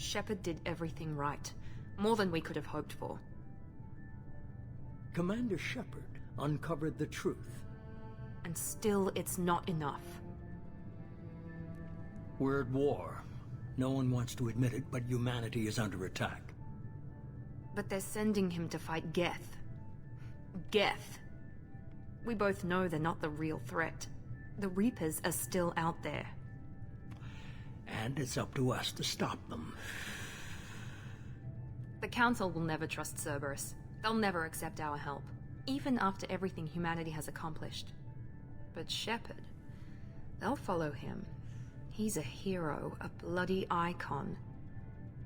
Shepard did everything right. More than we could have hoped for. Commander Shepard uncovered the truth. And still, it's not enough. We're at war. No one wants to admit it, but humanity is under attack. But they're sending him to fight Geth. Geth. We both know they're not the real threat. The Reapers are still out there. And it's up to us to stop them. The Council will never trust Cerberus. They'll never accept our help, even after everything humanity has accomplished. But Shepard, they'll follow him. He's a hero, a bloody icon.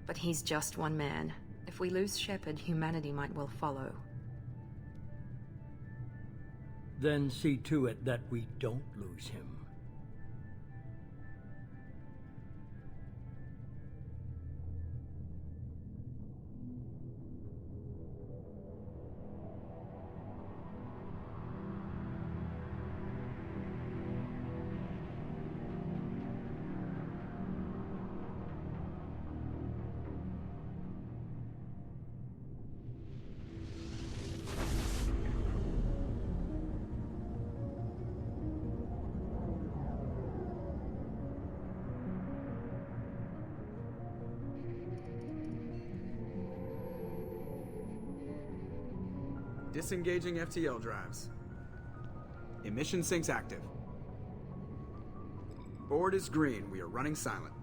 But he's just one man. If we lose Shepard, humanity might well follow. Then see to it that we don't lose him. Disengaging FTL drives. Emission sinks active. Board is green. We are running silent.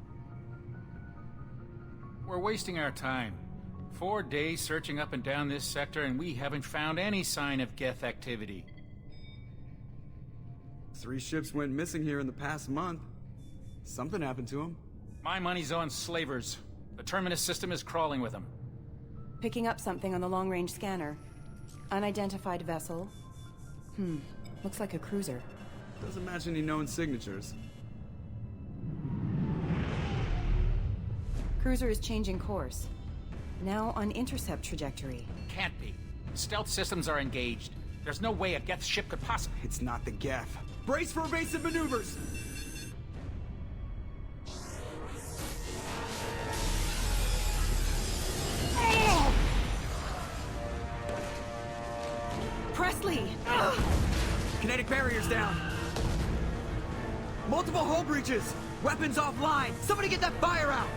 We're wasting our time. 4 days searching up and down this sector, and we haven't found any sign of Geth activity. 3 ships went missing here in the past month. Something happened to them. My money's on slavers. The Terminus system is crawling with them. Picking up something on the long-range scanner. Unidentified vessel. Looks like a cruiser. Doesn't match any known signatures. Cruiser is changing course. Now on intercept trajectory. Can't be. Stealth systems are engaged. There's no way a Geth ship could possibly... It's not the Geth. Brace for evasive maneuvers! Presley! Kinetic barriers down. Multiple hull breaches. Weapons offline. Somebody get that fire out.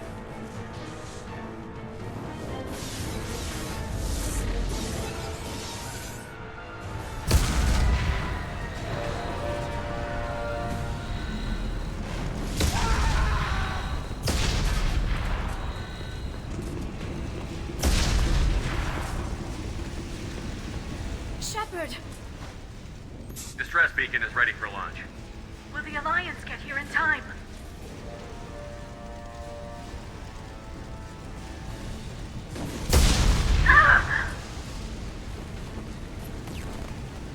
Shepard! Distress beacon is ready for launch. Will the Alliance get here in time?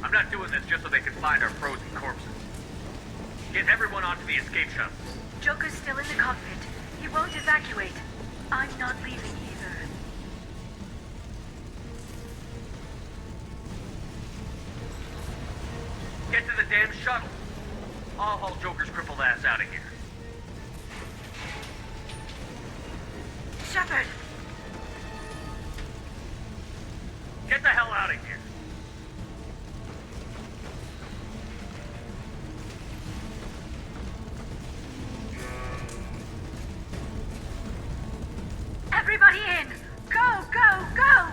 I'm not doing this just so they can find our frozen corpses. Get everyone onto the escape shuttle. Joker's still in the cockpit. He won't evacuate. I'm not leaving either. Get to the damn shuttle. I'll haul Joker's crippled ass out of here. Shepard! Get the hell out of here. Everybody in! Go, go, go!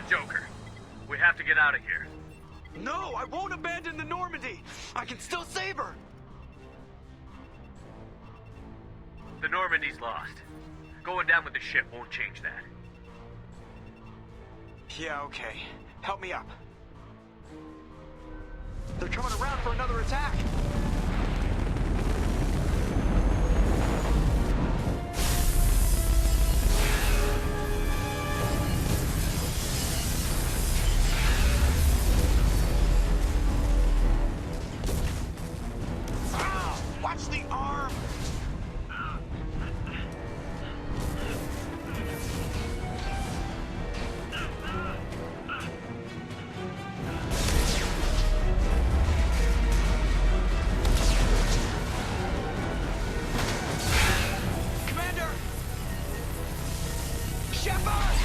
on, Joker. We have to get out of here. No, I won't abandon the Normandy. I can still save her. The Normandy's lost. Going down with the ship won't change that. Yeah, okay. Help me up. They're coming around for another attack. Watch the arm! Commander! Shepard!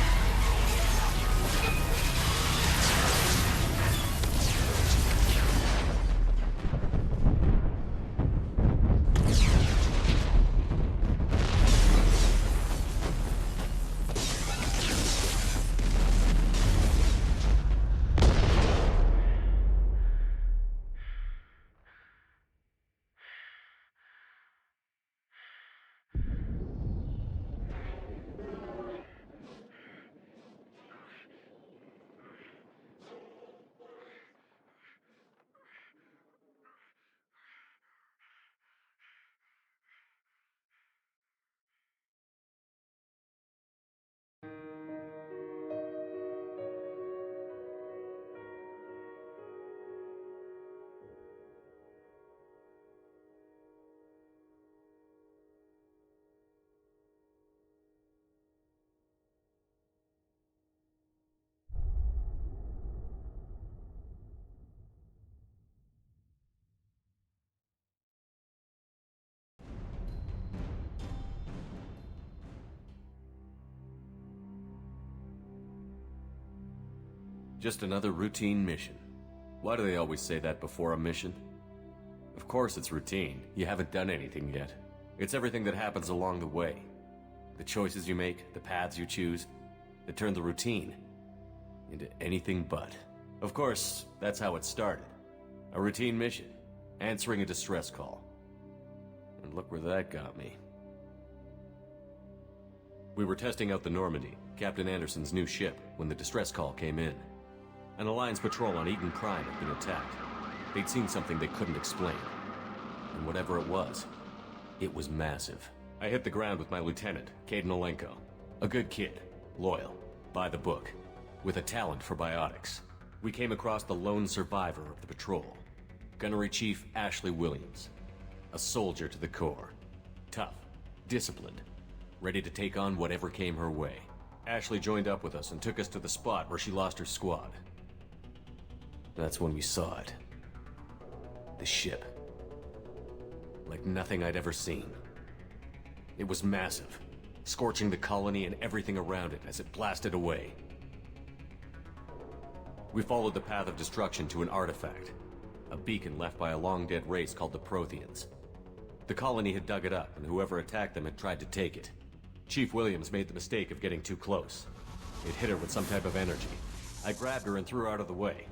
Just another routine mission. Why do they always say that before a mission? Of course it's routine. You haven't done anything yet. It's everything that happens along the way. The choices you make, the paths you choose, that turn the routine into anything but. Of course, that's how it started. A routine mission, answering a distress call. And look where that got me. We were testing out the Normandy, Captain Anderson's new ship, when the distress call came in. An Alliance patrol on Eden Prime had been attacked. They'd seen something they couldn't explain. And whatever it was massive. I hit the ground with my lieutenant, Caden Olenko. A good kid, loyal, by the book, with a talent for biotics. We came across the lone survivor of the patrol, Gunnery Chief Ashley Williams. A soldier to the core. Tough, disciplined, ready to take on whatever came her way. Ashley joined up with us and took us to the spot where she lost her squad. That's when we saw it. The ship. Like nothing I'd ever seen. It was massive, scorching the colony and everything around it as it blasted away. We followed the path of destruction to an artifact, a beacon left by a long-dead race called the Protheans. The colony had dug it up, and whoever attacked them had tried to take it. Chief Williams made the mistake of getting too close. It hit her with some type of energy. I grabbed her and threw her out of the way.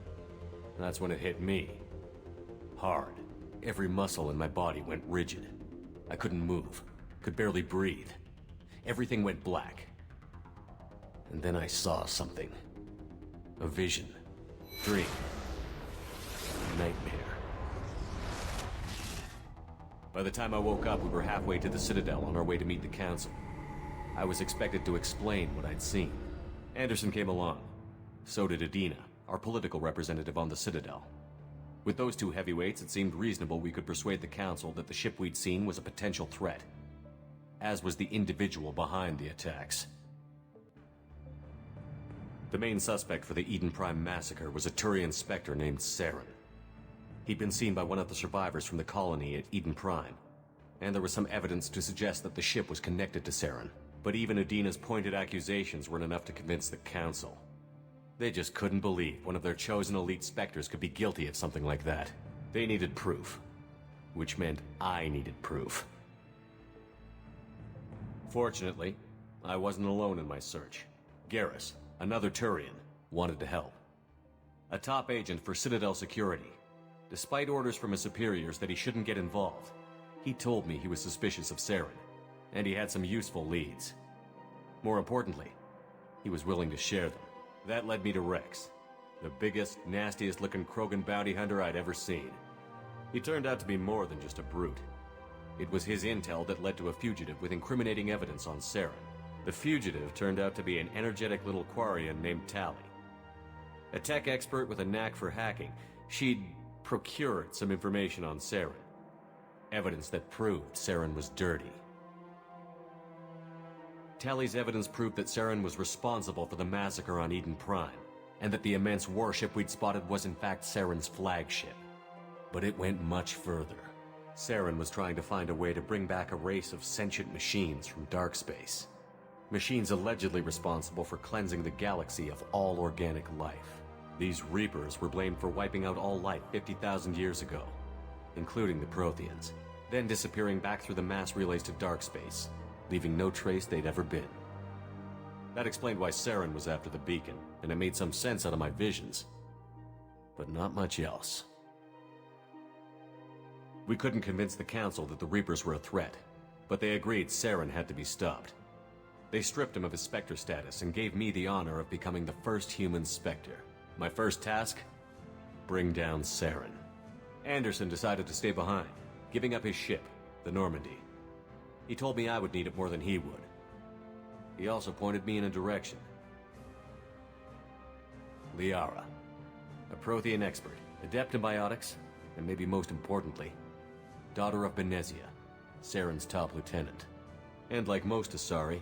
That's when it hit me. Hard. Every muscle in my body went rigid. I couldn't move. Could barely breathe. Everything went black. And then I saw something. A vision. Dream. A nightmare. By the time I woke up, we were halfway to the Citadel on our way to meet the Council. I was expected to explain what I'd seen. Anderson came along. So did Adina, our political representative on the Citadel. With those two heavyweights, it seemed reasonable we could persuade the Council that the ship we'd seen was a potential threat, as was the individual behind the attacks. The main suspect for the Eden Prime massacre was a Turian Spectre named Saren. He'd been seen by one of the survivors from the colony at Eden Prime, and there was some evidence to suggest that the ship was connected to Saren. But even Adina's pointed accusations weren't enough to convince the Council. They just couldn't believe one of their chosen elite Spectres could be guilty of something like that. They needed proof, which meant I needed proof. Fortunately, I wasn't alone in my search. Garrus, another Turian, wanted to help. A top agent for Citadel Security. Despite orders from his superiors that he shouldn't get involved, he told me he was suspicious of Saren, and he had some useful leads. More importantly, he was willing to share them. That led me to Rex, the biggest, nastiest-looking Krogan bounty hunter I'd ever seen. He turned out to be more than just a brute. It was his intel that led to a fugitive with incriminating evidence on Saren. The fugitive turned out to be an energetic little Quarian named Tally. A tech expert with a knack for hacking, she'd procured some information on Saren. Evidence that proved Saren was dirty. Tally's evidence proved that Saren was responsible for the massacre on Eden Prime, and that the immense warship we'd spotted was in fact Saren's flagship. But it went much further. Saren was trying to find a way to bring back a race of sentient machines from dark space. Machines allegedly responsible for cleansing the galaxy of all organic life. These Reapers were blamed for wiping out all life 50,000 years ago, including the Protheans, then disappearing back through the mass relays to dark space, leaving no trace they'd ever been. That explained why Saren was after the beacon, and it made some sense out of my visions. But not much else. We couldn't convince the Council that the Reapers were a threat, but they agreed Saren had to be stopped. They stripped him of his Spectre status and gave me the honor of becoming the first human Spectre. My first task? Bring down Saren. Anderson decided to stay behind, giving up his ship, the Normandy. He told me I would need it more than he would. He also pointed me in a direction. Liara, a Prothean expert, adept in biotics, and maybe most importantly, daughter of Benezia, Saren's top lieutenant. And like most Asari,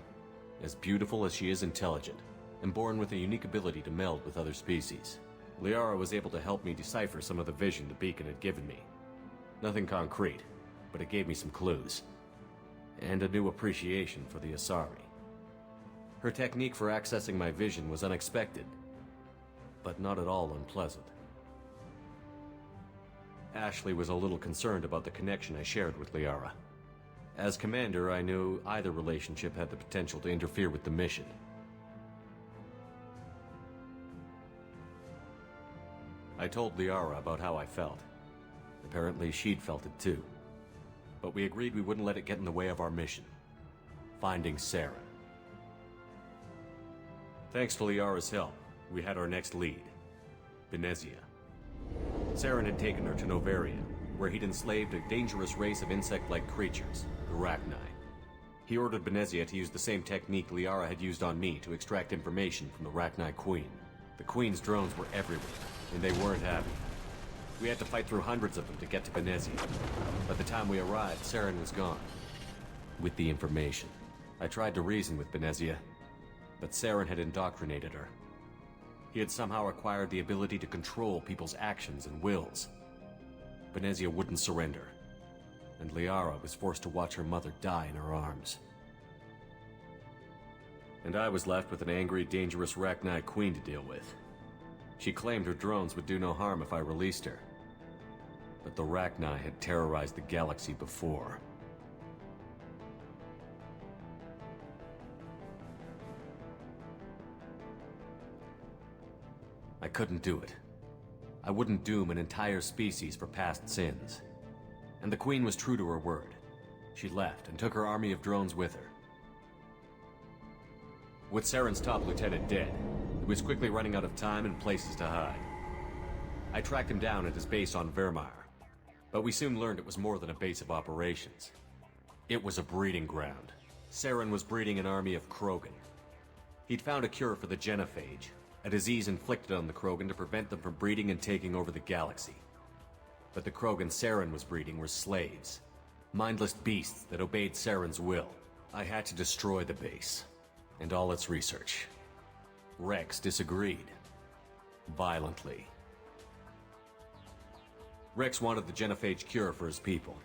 as beautiful as she is intelligent, and born with a unique ability to meld with other species. Liara was able to help me decipher some of the vision the beacon had given me. Nothing concrete, but it gave me some clues. And a new appreciation for the Asari. Her technique for accessing my vision was unexpected, but not at all unpleasant. Ashley was a little concerned about the connection I shared with Liara. As commander, I knew either relationship had the potential to interfere with the mission. I told Liara about how I felt. Apparently she'd felt it too. But we agreed we wouldn't let it get in the way of our mission. Finding Saren. Thanks to Liara's help, we had our next lead. Benezia. Saren had taken her to Novaria, where he'd enslaved a dangerous race of insect-like creatures, the Rachni. He ordered Benezia to use the same technique Liara had used on me to extract information from the Rachni Queen. The Queen's drones were everywhere, and they weren't happy. We had to fight through hundreds of them to get to Benezia. By the time we arrived, Saren was gone. With the information. I tried to reason with Benezia, but Saren had indoctrinated her. He had somehow acquired the ability to control people's actions and wills. Benezia wouldn't surrender, and Liara was forced to watch her mother die in her arms. And I was left with an angry, dangerous Rachni Queen to deal with. She claimed her drones would do no harm if I released her. But the Rachni had terrorized the galaxy before. I couldn't do it. I wouldn't doom an entire species for past sins. And the Queen was true to her word. She left and took her army of drones with her. With Saren's top lieutenant dead, he was quickly running out of time and places to hide. I tracked him down at his base on Vermeer, but we soon learned it was more than a base of operations. It was a breeding ground. Saren was breeding an army of Krogan. He'd found a cure for the genophage, a disease inflicted on the Krogan to prevent them from breeding and taking over the galaxy. But the Krogan Saren was breeding were slaves, mindless beasts that obeyed Saren's will. I had to destroy the base, and all its research. Rex disagreed. Violently. Rex wanted the genophage cure for his people.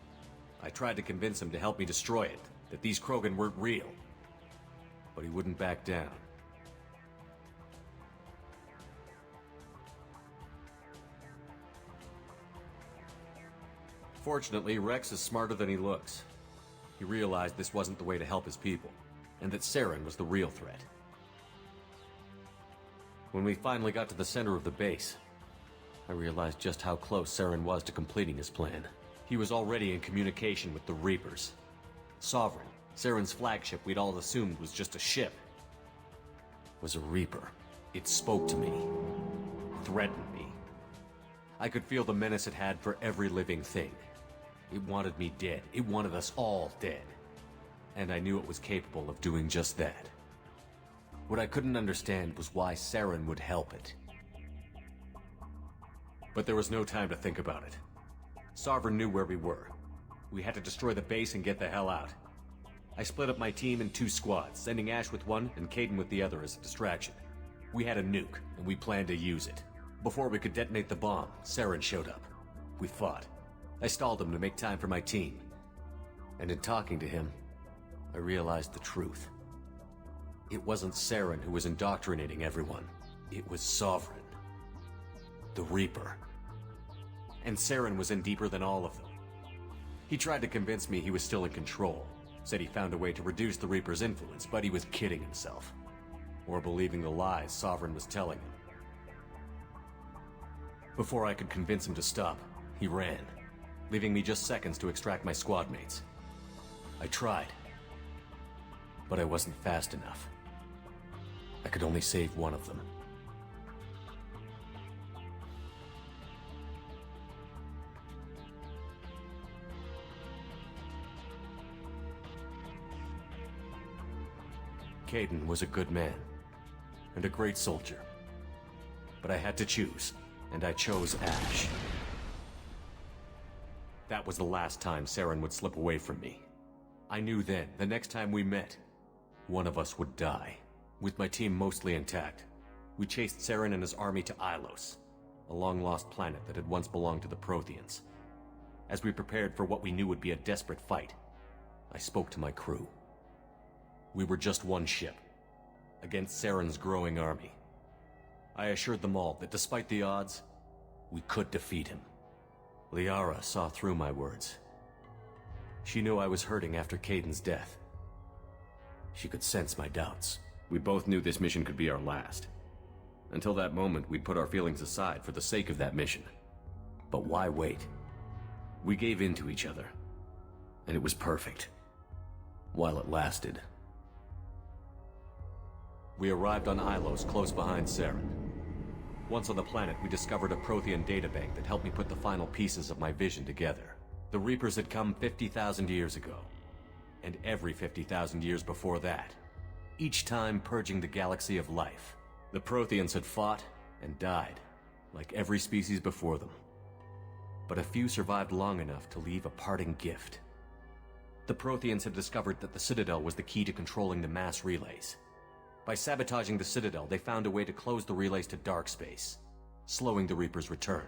I tried to convince him to help me destroy it, that these Krogan weren't real. But he wouldn't back down. Fortunately, Rex is smarter than he looks. He realized this wasn't the way to help his people, and that Saren was the real threat. When we finally got to the center of the base, I realized just how close Saren was to completing his plan. He was already in communication with the Reapers. Sovereign, Saren's flagship we'd all assumed was just a ship, was a Reaper. It spoke to me, threatened me. I could feel the menace it had for every living thing. It wanted me dead. It wanted us all dead. And I knew it was capable of doing just that. What I couldn't understand was why Saren would help it. But there was no time to think about it. Sovereign knew where we were. We had to destroy the base and get the hell out. I split up my team in 2 squads, sending Ash with one and Caden with the other as a distraction. We had a nuke, and we planned to use it. Before we could detonate the bomb, Saren showed up. We fought. I stalled him to make time for my team. And in talking to him, I realized the truth. It wasn't Saren who was indoctrinating everyone. It was Sovereign. The Reaper. And Saren was in deeper than all of them. He tried to convince me he was still in control. Said he found a way to reduce the Reaper's influence, but he was kidding himself. Or believing the lies Sovereign was telling him. Before I could convince him to stop, he ran, leaving me just seconds to extract my squad mates. I tried, but I wasn't fast enough. I could only save one of them. Caden was a good man, and a great soldier. But I had to choose, and I chose Ash. That was the last time Saren would slip away from me. I knew then, the next time we met, one of us would die. With my team mostly intact, we chased Saren and his army to Ilos, a long-lost planet that had once belonged to the Protheans. As we prepared for what we knew would be a desperate fight, I spoke to my crew. We were just one ship, against Saren's growing army. I assured them all that despite the odds, we could defeat him. Liara saw through my words. She knew I was hurting after Caden's death. She could sense my doubts. We both knew this mission could be our last. Until that moment, we'd put our feelings aside for the sake of that mission. But why wait? We gave in to each other, and it was perfect. While it lasted. We arrived on Ilos, close behind Saren. Once on the planet, we discovered a Prothean databank that helped me put the final pieces of my vision together. The Reapers had come 50,000 years ago, and every 50,000 years before that, each time purging the galaxy of life. The Protheans had fought and died, like every species before them. But a few survived long enough to leave a parting gift. The Protheans had discovered that the Citadel was the key to controlling the mass relays. By sabotaging the Citadel, they found a way to close the relays to dark space, slowing the Reapers' return,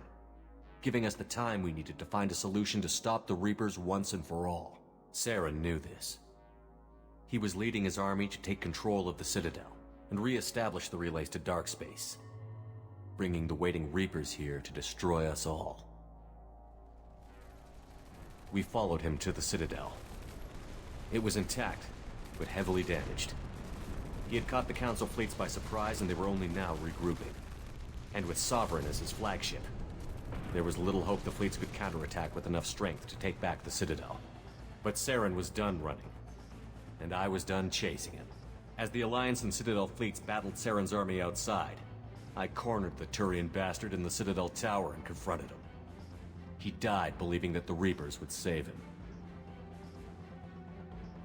giving us the time we needed to find a solution to stop the Reapers once and for all. Saren knew this. He was leading his army to take control of the Citadel and re-establish the relays to dark space, bringing the waiting Reapers here to destroy us all. We followed him to the Citadel. It was intact, but heavily damaged. He had caught the Council fleets by surprise, and they were only now regrouping. And with Sovereign as his flagship, there was little hope the fleets could counterattack with enough strength to take back the Citadel. But Saren was done running, and I was done chasing him. As the Alliance and Citadel fleets battled Saren's army outside, I cornered the Turian bastard in the Citadel tower and confronted him. He died believing that the Reapers would save him.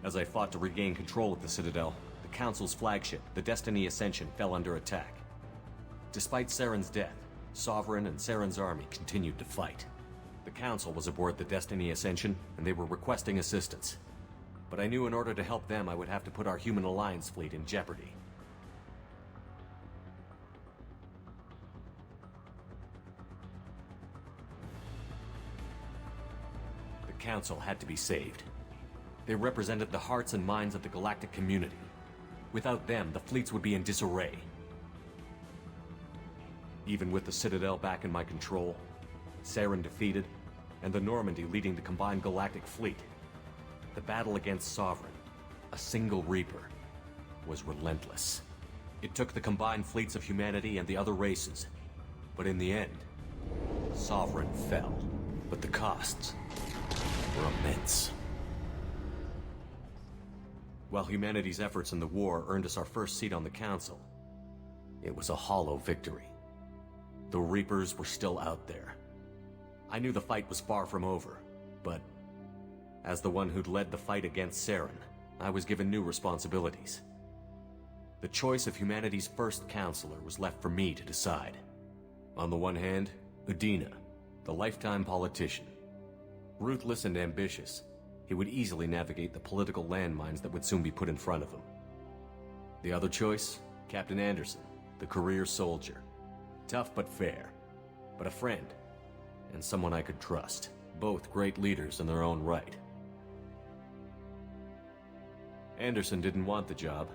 As I fought to regain control of the Citadel, the Council's flagship, the Destiny Ascension, fell under attack. Despite Saren's death, Sovereign and Saren's army continued to fight. The Council was aboard the Destiny Ascension, and they were requesting assistance. But I knew in order to help them, I would have to put our human Alliance fleet in jeopardy. The Council had to be saved. They represented the hearts and minds of the galactic community. Without them, the fleets would be in disarray. Even with the Citadel back in my control, Saren defeated, and the Normandy leading the combined galactic fleet, the battle against Sovereign, a single Reaper, was relentless. It took the combined fleets of humanity and the other races. But in the end, Sovereign fell. But the costs were immense. While humanity's efforts in the war earned us our first seat on the Council, it was a hollow victory. The Reapers were still out there. I knew the fight was far from over, but as the one who'd led the fight against Saren, I was given new responsibilities. The choice of humanity's first counselor was left for me to decide. On the one hand, Udina, the lifetime politician. Ruthless and ambitious, he would easily navigate the political landmines that would soon be put in front of him. The other choice, Captain Anderson, the career soldier. Tough but fair, but a friend, and someone I could trust. Both great leaders in their own right. Anderson didn't want the job,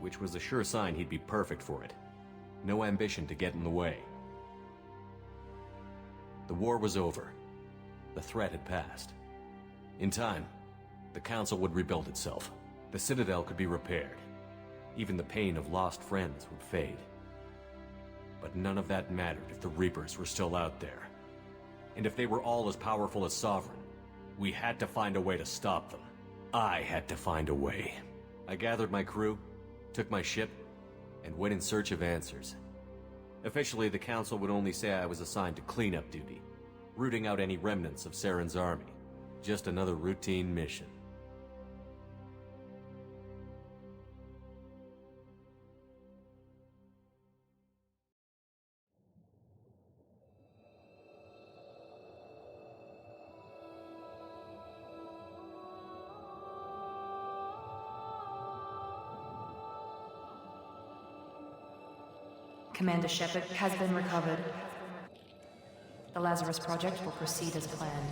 which was a sure sign he'd be perfect for it. No ambition to get in the way. The war was over. The threat had passed. In time, the Council would rebuild itself. The Citadel could be repaired. Even the pain of lost friends would fade. But none of that mattered if the Reapers were still out there. And if they were all as powerful as Sovereign, we had to find a way to stop them. I had to find a way. I gathered my crew, took my ship, and went in search of answers. Officially, the Council would only say I was assigned to cleanup duty, rooting out any remnants of Saren's army. Just another routine mission. Commander Shepard has been recovered. The Lazarus Project will proceed as planned.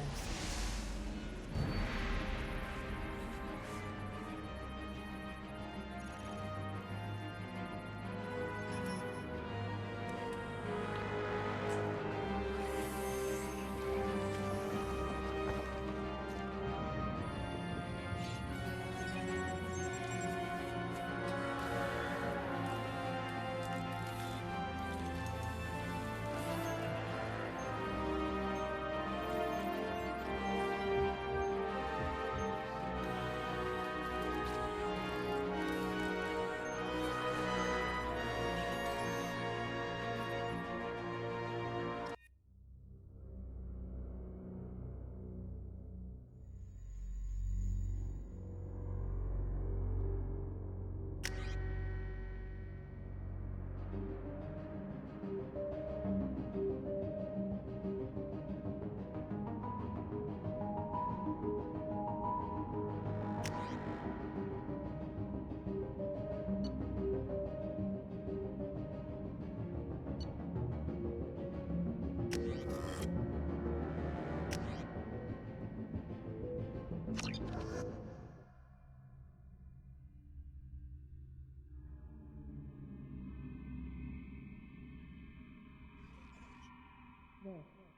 There,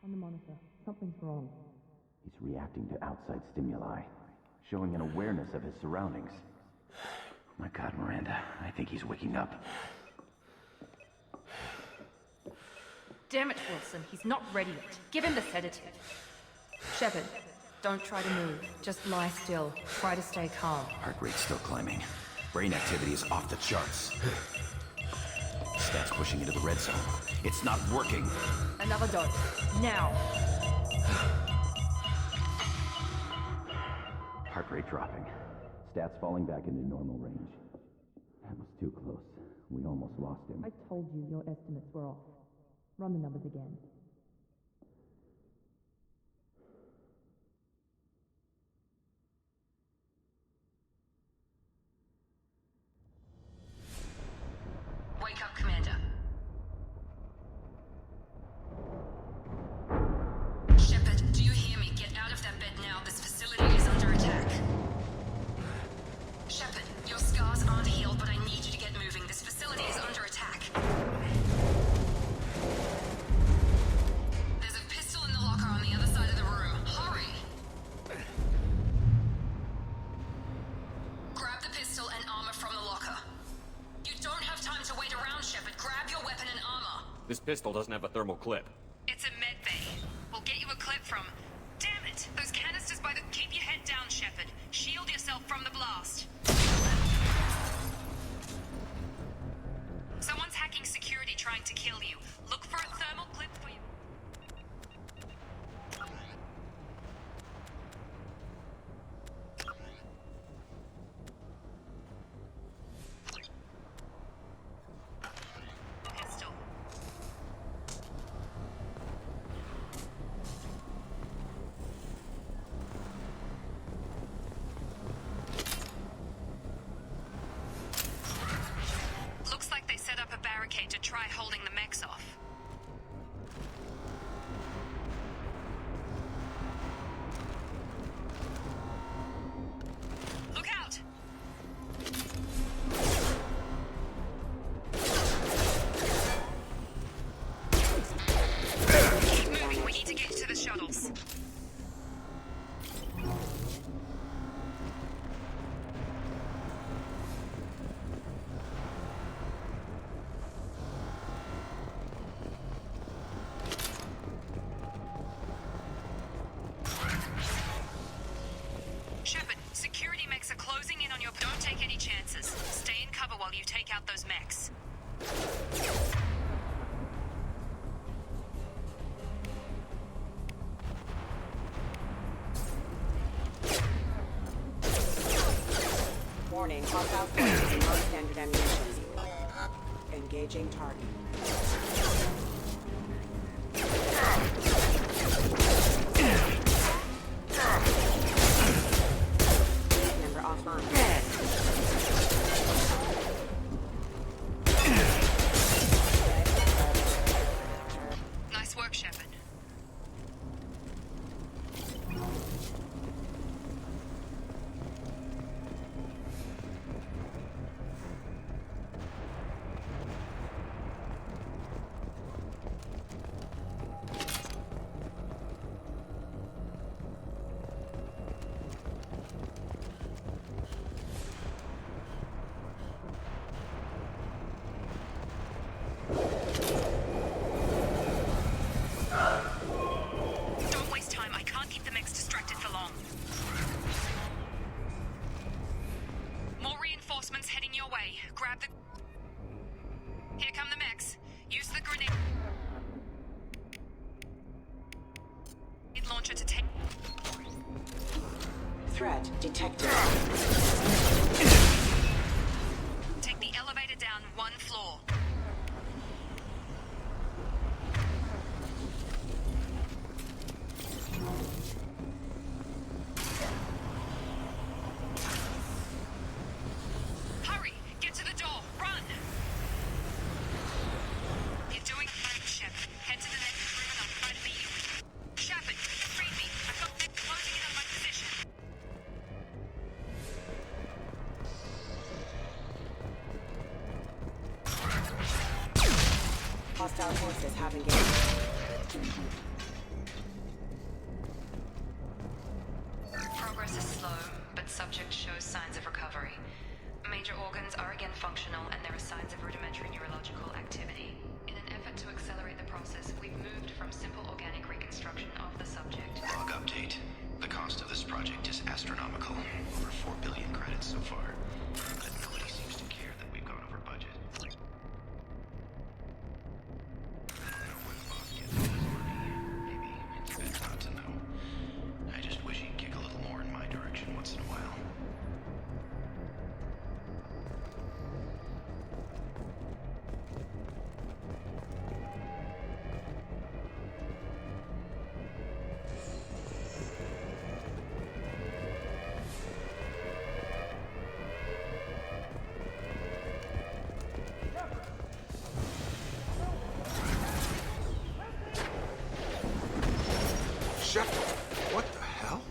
on the monitor. Something's wrong. He's reacting to outside stimuli, showing an awareness of his surroundings. Oh my God, Miranda, I think he's waking up. Damn it, Wilson. He's not ready yet. Give him the sedative. Shepard, don't try to move. Just lie still. Try to stay calm. Heart rate's still climbing. Brain activity is off the charts. Stats pushing into the red zone. It's not working. Another dose. Now. Heart rate dropping. Stats falling back into normal range. That was too close. We almost lost him. I told you your estimates were off. Run the numbers again. Wake up, Commander. Shepard, do you hear me? Get out of that bed now. This facility is under attack. Shepard, your scars aren't healed, but I need you to get moving. This facility is under attack. There's a pistol in the locker on the other side of the room. Hurry! Grab the pistol and armor from the locker. You don't have time to wait This pistol doesn't have a thermal clip. It's a med bay. We'll get you a clip from... Damn it! Those canisters by the... Keep your head down, Shepard. Shield yourself from the blast. Someone's hacking security trying to kill you. Look for a thermal clip for you. Pistol. Looks like they set up a barricade to try holding the mechs off. Look out! Keep moving, we need to get to the shuttles. Shepard, security mechs are closing in on your... Don't take any chances. Stay in cover while you take out those mechs. Warning, hostile forces and non-standard ammunition. Engaging target. Member offline. Nice work, Shepard. Don't waste time. I can't keep the mechs distracted for long. More reinforcements heading your way. Grab the... Here come the mechs. Use the grenade launcher to take... Threat detected. Take the elevator down one floor. Hurry! Get to the door! Run! You're doing fine, Shepard. Head to the next room and I'll try to meet you. Shepard, read me. I've got them closing in on my position. Hostile forces have engaged. Progress is slow, but subject shows signs of recovery. Major organs are again functional, and there are signs of rudimentary neurological activity. In an effort to accelerate the process, we've moved from simple organic reconstruction of the subject. Log update. The cost of this project is astronomical. Over 4 billion credits so far. But nobody seems to care that we've gone over budget. I don't know where the boss gets all his money. Maybe it's best not to know. I just wish he'd kick a little more in my direction once in a while. Shepard, what the hell?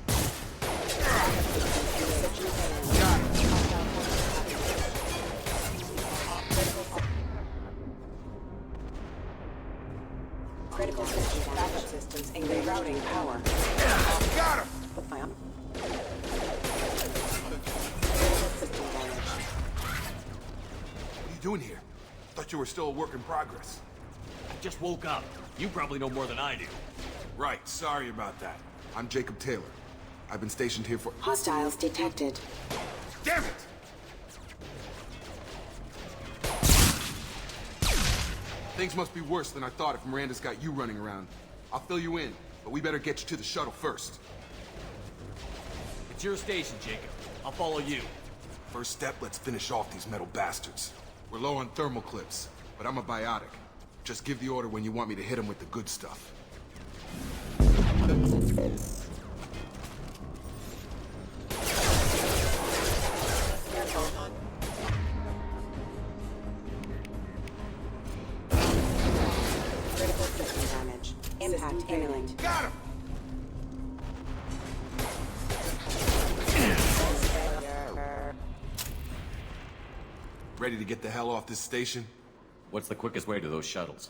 Critical systems, backup systems, and rerouting power. Got him! System damage. What are you doing here? Thought you were still a work in progress. just woke up. You probably know more than I do. Right, sorry about that. I'm Jacob Taylor. I've been stationed here for— Hostiles detected. Damn it! Things must be worse than I thought if Miranda's got you running around. I'll fill you in, but we better get you to the shuttle first. It's your station, Jacob. I'll follow you. First step, let's finish off these metal bastards. We're low on thermal clips, but I'm a biotic. Just give the order when you want me to hit them with the good stuff. Critical system damage. Impact imminent. Got him! Ready to get the hell off this station? What's the quickest way to those shuttles?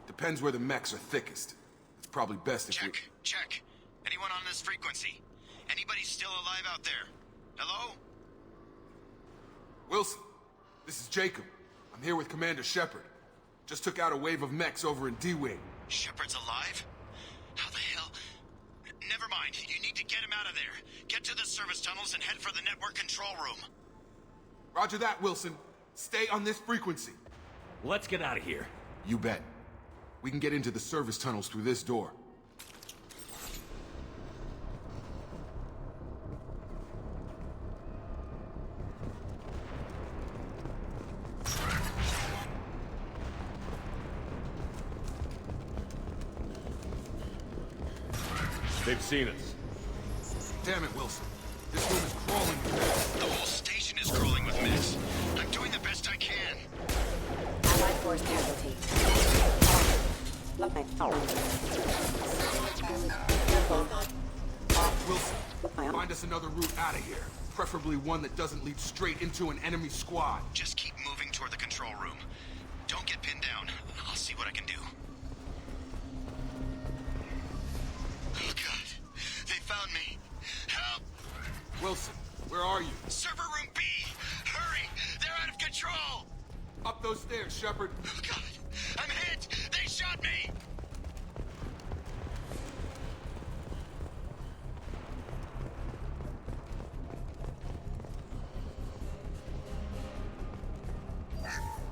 Depends where the mechs are thickest. It's probably best if we— Check. Anyone on this frequency? Anybody still alive out there? Hello? Wilson, this is Jacob. I'm here with Commander Shepard. Just took out a wave of mechs over in D-Wing. Shepard's alive? How the hell? Never mind. You need to get him out of there. Get to the service tunnels and head for the network control room. Roger that, Wilson. Stay on this frequency. Let's get out of here. You bet. We can get into the service tunnels through this door. They've seen us. Damn it, Wilson. This room is crawling with mechs. The whole station is crawling with mechs. I'm doing the best I can. Allied force casualty. Wilson, find us another route out of here. Preferably one that doesn't lead straight into an enemy squad. Just keep moving toward the control room. Don't get pinned down. I'll see what I can do. Oh, God. They found me. Help! Wilson, where are you? Server room B! Hurry! They're out of control! Up those stairs, Shepard. Oh, God! I'm hit! They shot me!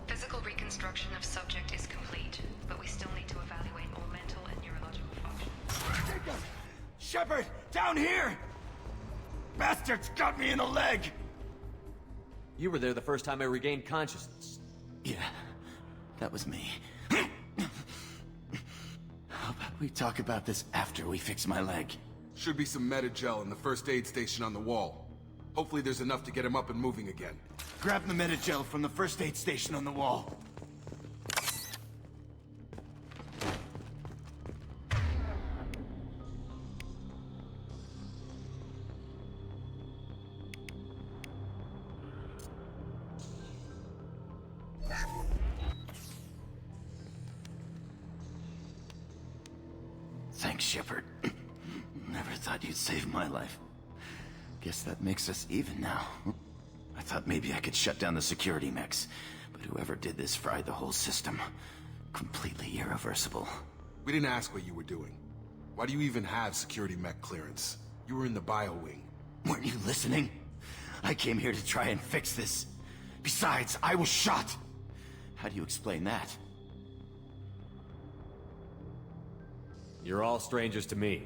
Physical reconstruction of subject is complete, but we still need to evaluate all mental and neurological functions. Jacob! Shepard! Down here! Bastards got me in the leg! You were there the first time I regained consciousness. Yeah, that was me. How about we talk about this after we fix my leg? Should be some meta-gel in the first aid station on the wall. Hopefully there's enough to get him up and moving again. Grab the meta-gel from the first aid station on the wall. Thanks, Shepard. Never thought you'd save my life. Guess that makes us even now. I thought maybe I could shut down the security mechs, but whoever did this fried the whole system. Completely irreversible. We didn't ask what you were doing. Why do you even have security mech clearance? You were in the bio wing. Weren't you listening? I came here to try and fix this. Besides, I was shot. How do you explain that? You're all strangers to me.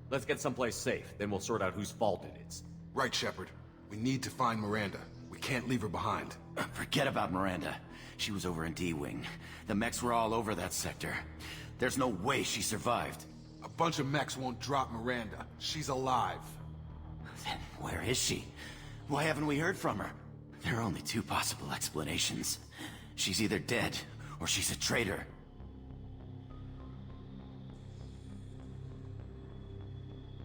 Let's get someplace safe, then we'll sort out whose fault it is. Right, Shepard. We need to find Miranda. We can't leave her behind. Forget about Miranda. She was over in D-Wing. The mechs were all over that sector. There's no way she survived. A bunch of mechs won't drop Miranda. She's alive. Then where is she? Why haven't we heard from her? There are only two possible explanations. She's either dead, or she's a traitor.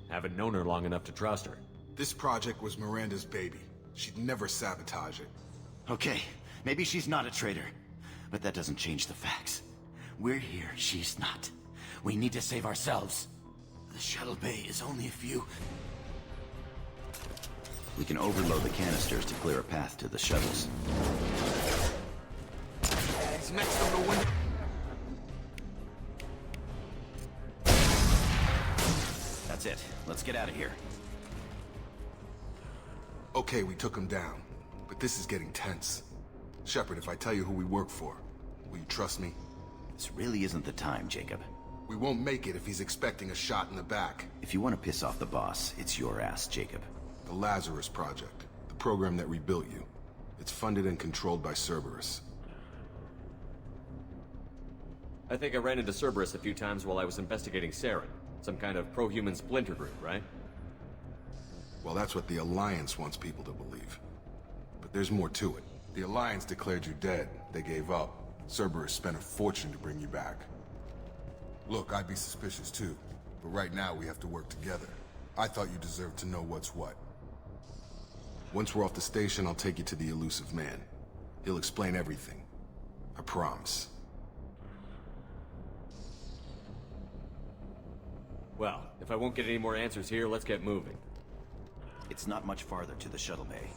Haven't known her long enough to trust her. This project was Miranda's baby. She'd never sabotage it. Okay, maybe she's not a traitor. But that doesn't change the facts. We're here, she's not. We need to save ourselves. The shuttle bay is only a few... We can overload the canisters to clear a path to the shuttles. These mechs don't know when... let's get out of here. Okay, we took him down, but this is getting tense. Shepard, if I tell you who we work for, will you trust me? This really isn't the time, Jacob. We won't make it if he's expecting a shot in the back. If you want to piss off the boss, it's your ass, Jacob. The Lazarus Project, the program that rebuilt you. It's funded and controlled by Cerberus. I think I ran into Cerberus a few times while I was investigating Saren. Some kind of pro-human splinter group, right? Well, that's what the Alliance wants people to believe. But there's more to it. The Alliance declared you dead. They gave up. Cerberus spent a fortune to bring you back. Look, I'd be suspicious too. But right now, we have to work together. I thought you deserved to know what's what. Once we're off the station, I'll take you to the elusive man. He'll explain everything. I promise. Well, if I won't get any more answers here, let's get moving. It's not much farther to the shuttle bay.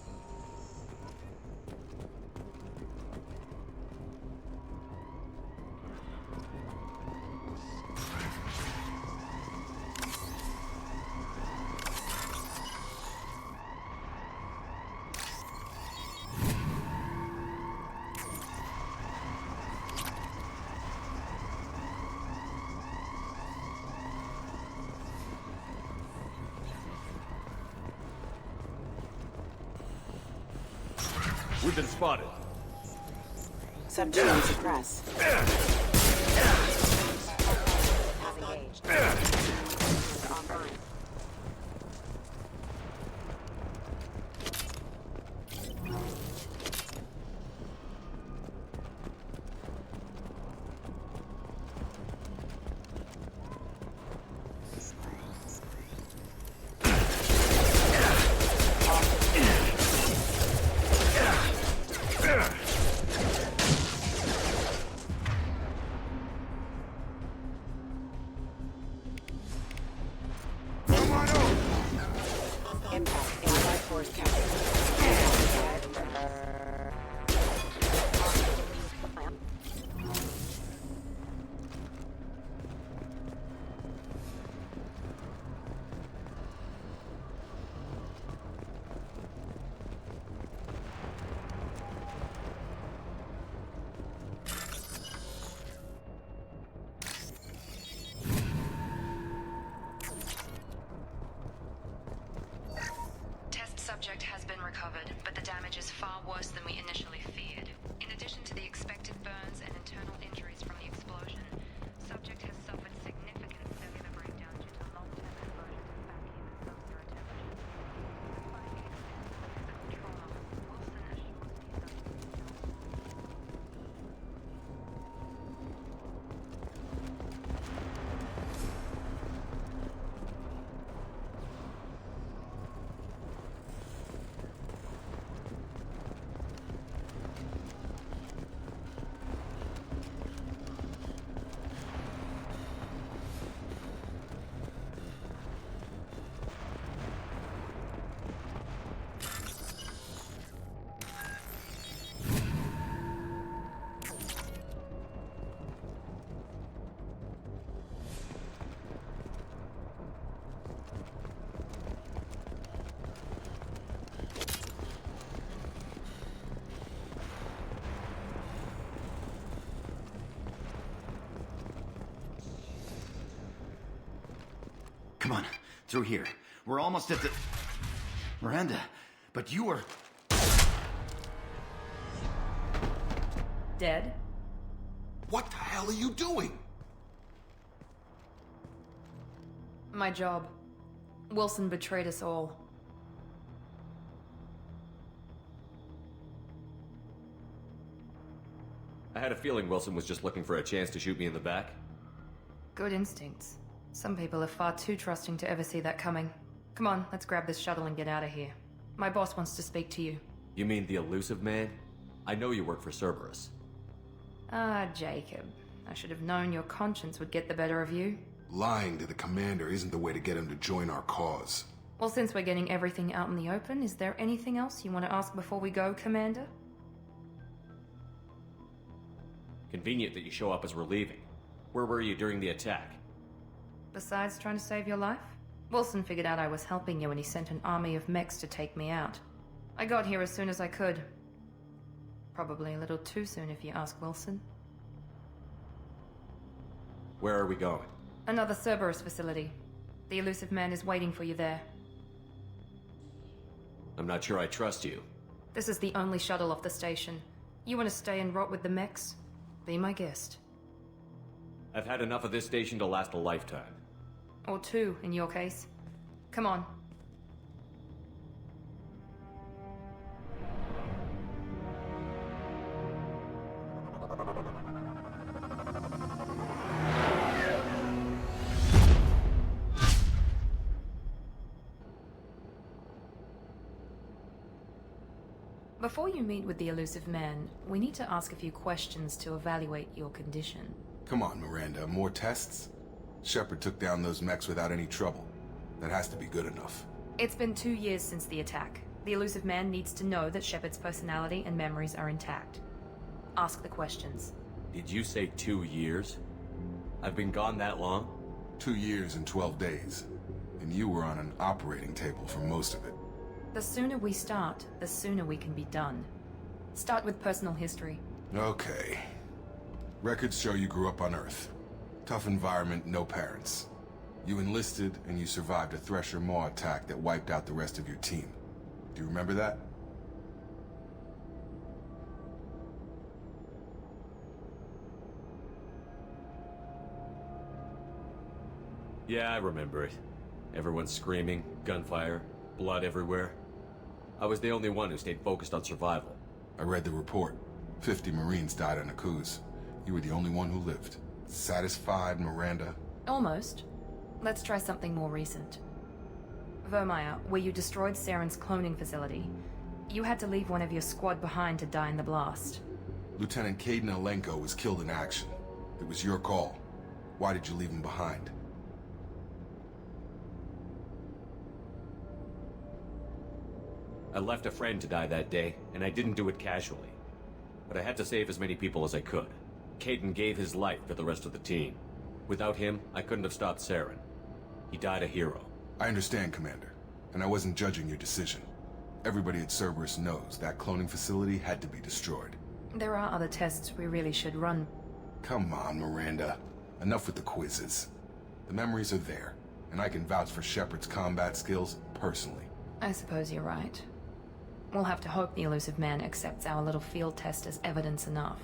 We've been spotted. Subgenome suppress. Has engaged. Online. Subject has been recovered, but the damage is far worse than we initially feared. In addition to the expected burns and internal injuries from the explosion, subject has suffered significant cellular breakdown due to long-term exposure to vacuum and sub-zero temperatures. Despite extensive physical trauma, Wilson assures me that Come on, through here. We're almost at the... Miranda, but you were... Dead? What the hell are you doing? My job. Wilson betrayed us all. I had a feeling Wilson was just looking for a chance to shoot me in the back. Good instincts. Some people are far too trusting to ever see that coming. Come on, let's grab this shuttle and get out of here. My boss wants to speak to you. You mean the elusive man? I know you work for Cerberus. Ah, Jacob. I should have known your conscience would get the better of you. Lying to the commander isn't the way to get him to join our cause. Well, since we're getting everything out in the open, is there anything else you want to ask before we go, Commander? Convenient that you show up as we're leaving. Where were you during the attack? Besides trying to save your life? Wilson figured out I was helping you and he sent an army of mechs to take me out. I got here as soon as I could. Probably a little too soon if you ask Wilson. Where are we going? Another Cerberus facility. The elusive man is waiting for you there. I'm not sure I trust you. This is the only shuttle off the station. You want to stay and rot with the mechs? Be my guest. I've had enough of this station to last a lifetime. Or two, in your case. Come on. Before you meet with the elusive man, we need to ask a few questions to evaluate your condition. Come on, Miranda, more tests? Shepard took down those mechs without any trouble. That has to be good enough. It's been 2 years since the attack. The elusive man needs to know that Shepard's personality and memories are intact. Ask the questions. Did you say 2 years? I've been gone that long? 2 years and 12 days. And you were on an operating table for most of it. The sooner we start, the sooner we can be done. Start with personal history. Okay. Records show you grew up on Earth. Tough environment, no parents. You enlisted, and you survived a Thresher Maw attack that wiped out the rest of your team. Do you remember that? Yeah, I remember it. Everyone screaming, gunfire, blood everywhere. I was the only one who stayed focused on survival. I read the report. 50 Marines died on Akuz. You were the only one who lived. Satisfied, Miranda? Almost. Let's try something more recent. Vermeer, where you destroyed Saren's cloning facility. You had to leave one of your squad behind to die in the blast. Lieutenant Caden Alenko was killed in action. It was your call. Why did you leave him behind? I left a friend to die that day, and I didn't do it casually. But I had to save as many people as I could. Caden gave his life for the rest of the team. Without him, I couldn't have stopped Saren. He died a hero. I understand, Commander. And I wasn't judging your decision. Everybody at Cerberus knows that cloning facility had to be destroyed. There are other tests we really should run. Come on, Miranda. Enough with the quizzes. The memories are there, and I can vouch for Shepard's combat skills personally. I suppose you're right. We'll have to hope the elusive man accepts our little field test as evidence enough.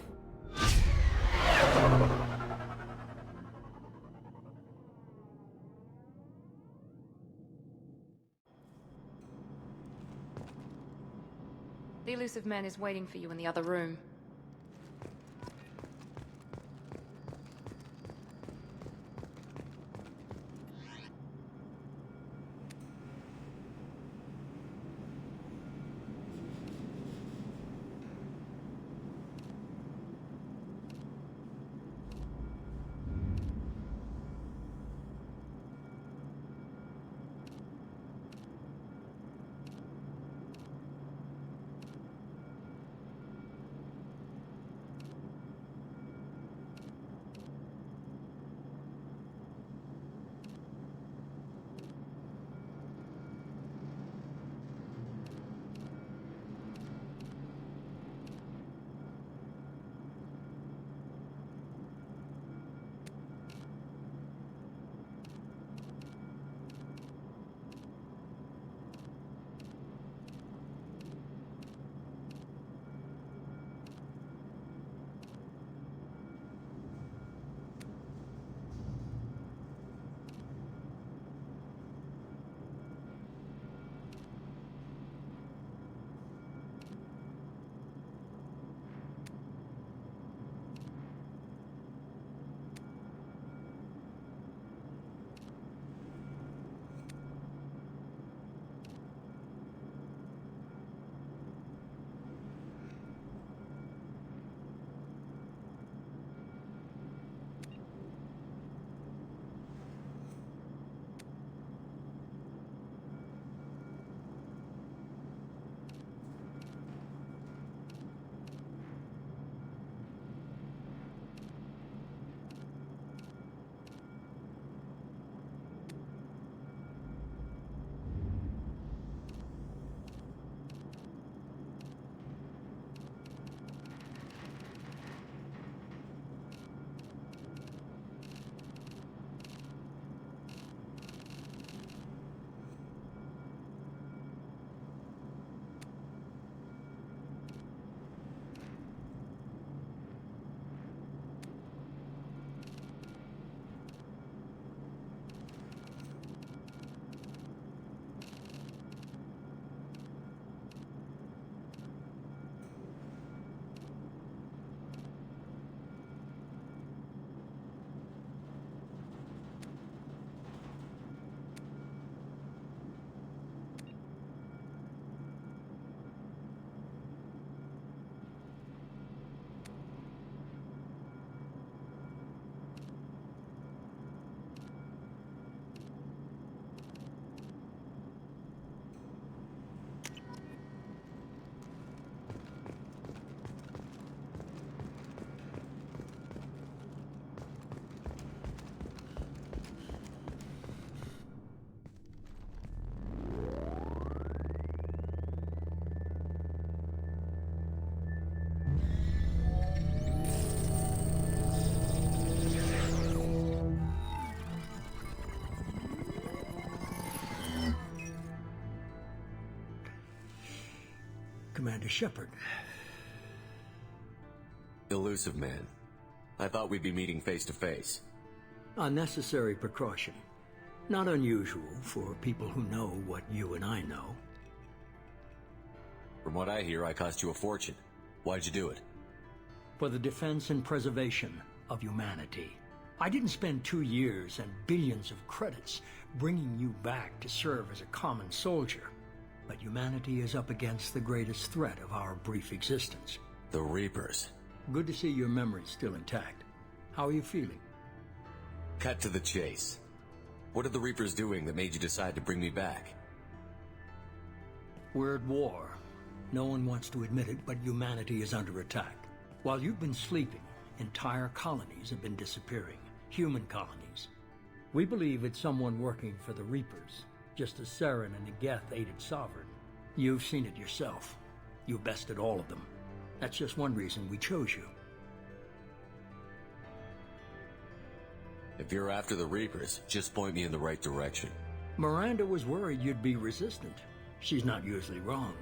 The elusive man is waiting for you in the other room. Commander Shepard. Elusive man. I thought we'd be meeting face to face. A necessary precaution. Not unusual for people who know what you and I know. From what I hear, I cost you a fortune. Why'd you do it? For the defense and preservation of humanity. I didn't spend 2 years and billions of credits bringing you back to serve as a common soldier. But humanity is up against the greatest threat of our brief existence. The Reapers. Good to see your memory's still intact. How are you feeling? Cut to the chase. What are the Reapers doing that made you decide to bring me back? We're at war. No one wants to admit it, but humanity is under attack. While you've been sleeping, entire colonies have been disappearing. Human colonies. We believe it's someone working for the Reapers, just as Saren and the Geth aided Sovereign. You've seen it yourself. You bested all of them. That's just one reason we chose you. If you're after the Reapers, just point me in the right direction. Miranda was worried you'd be resistant. She's not usually wrong.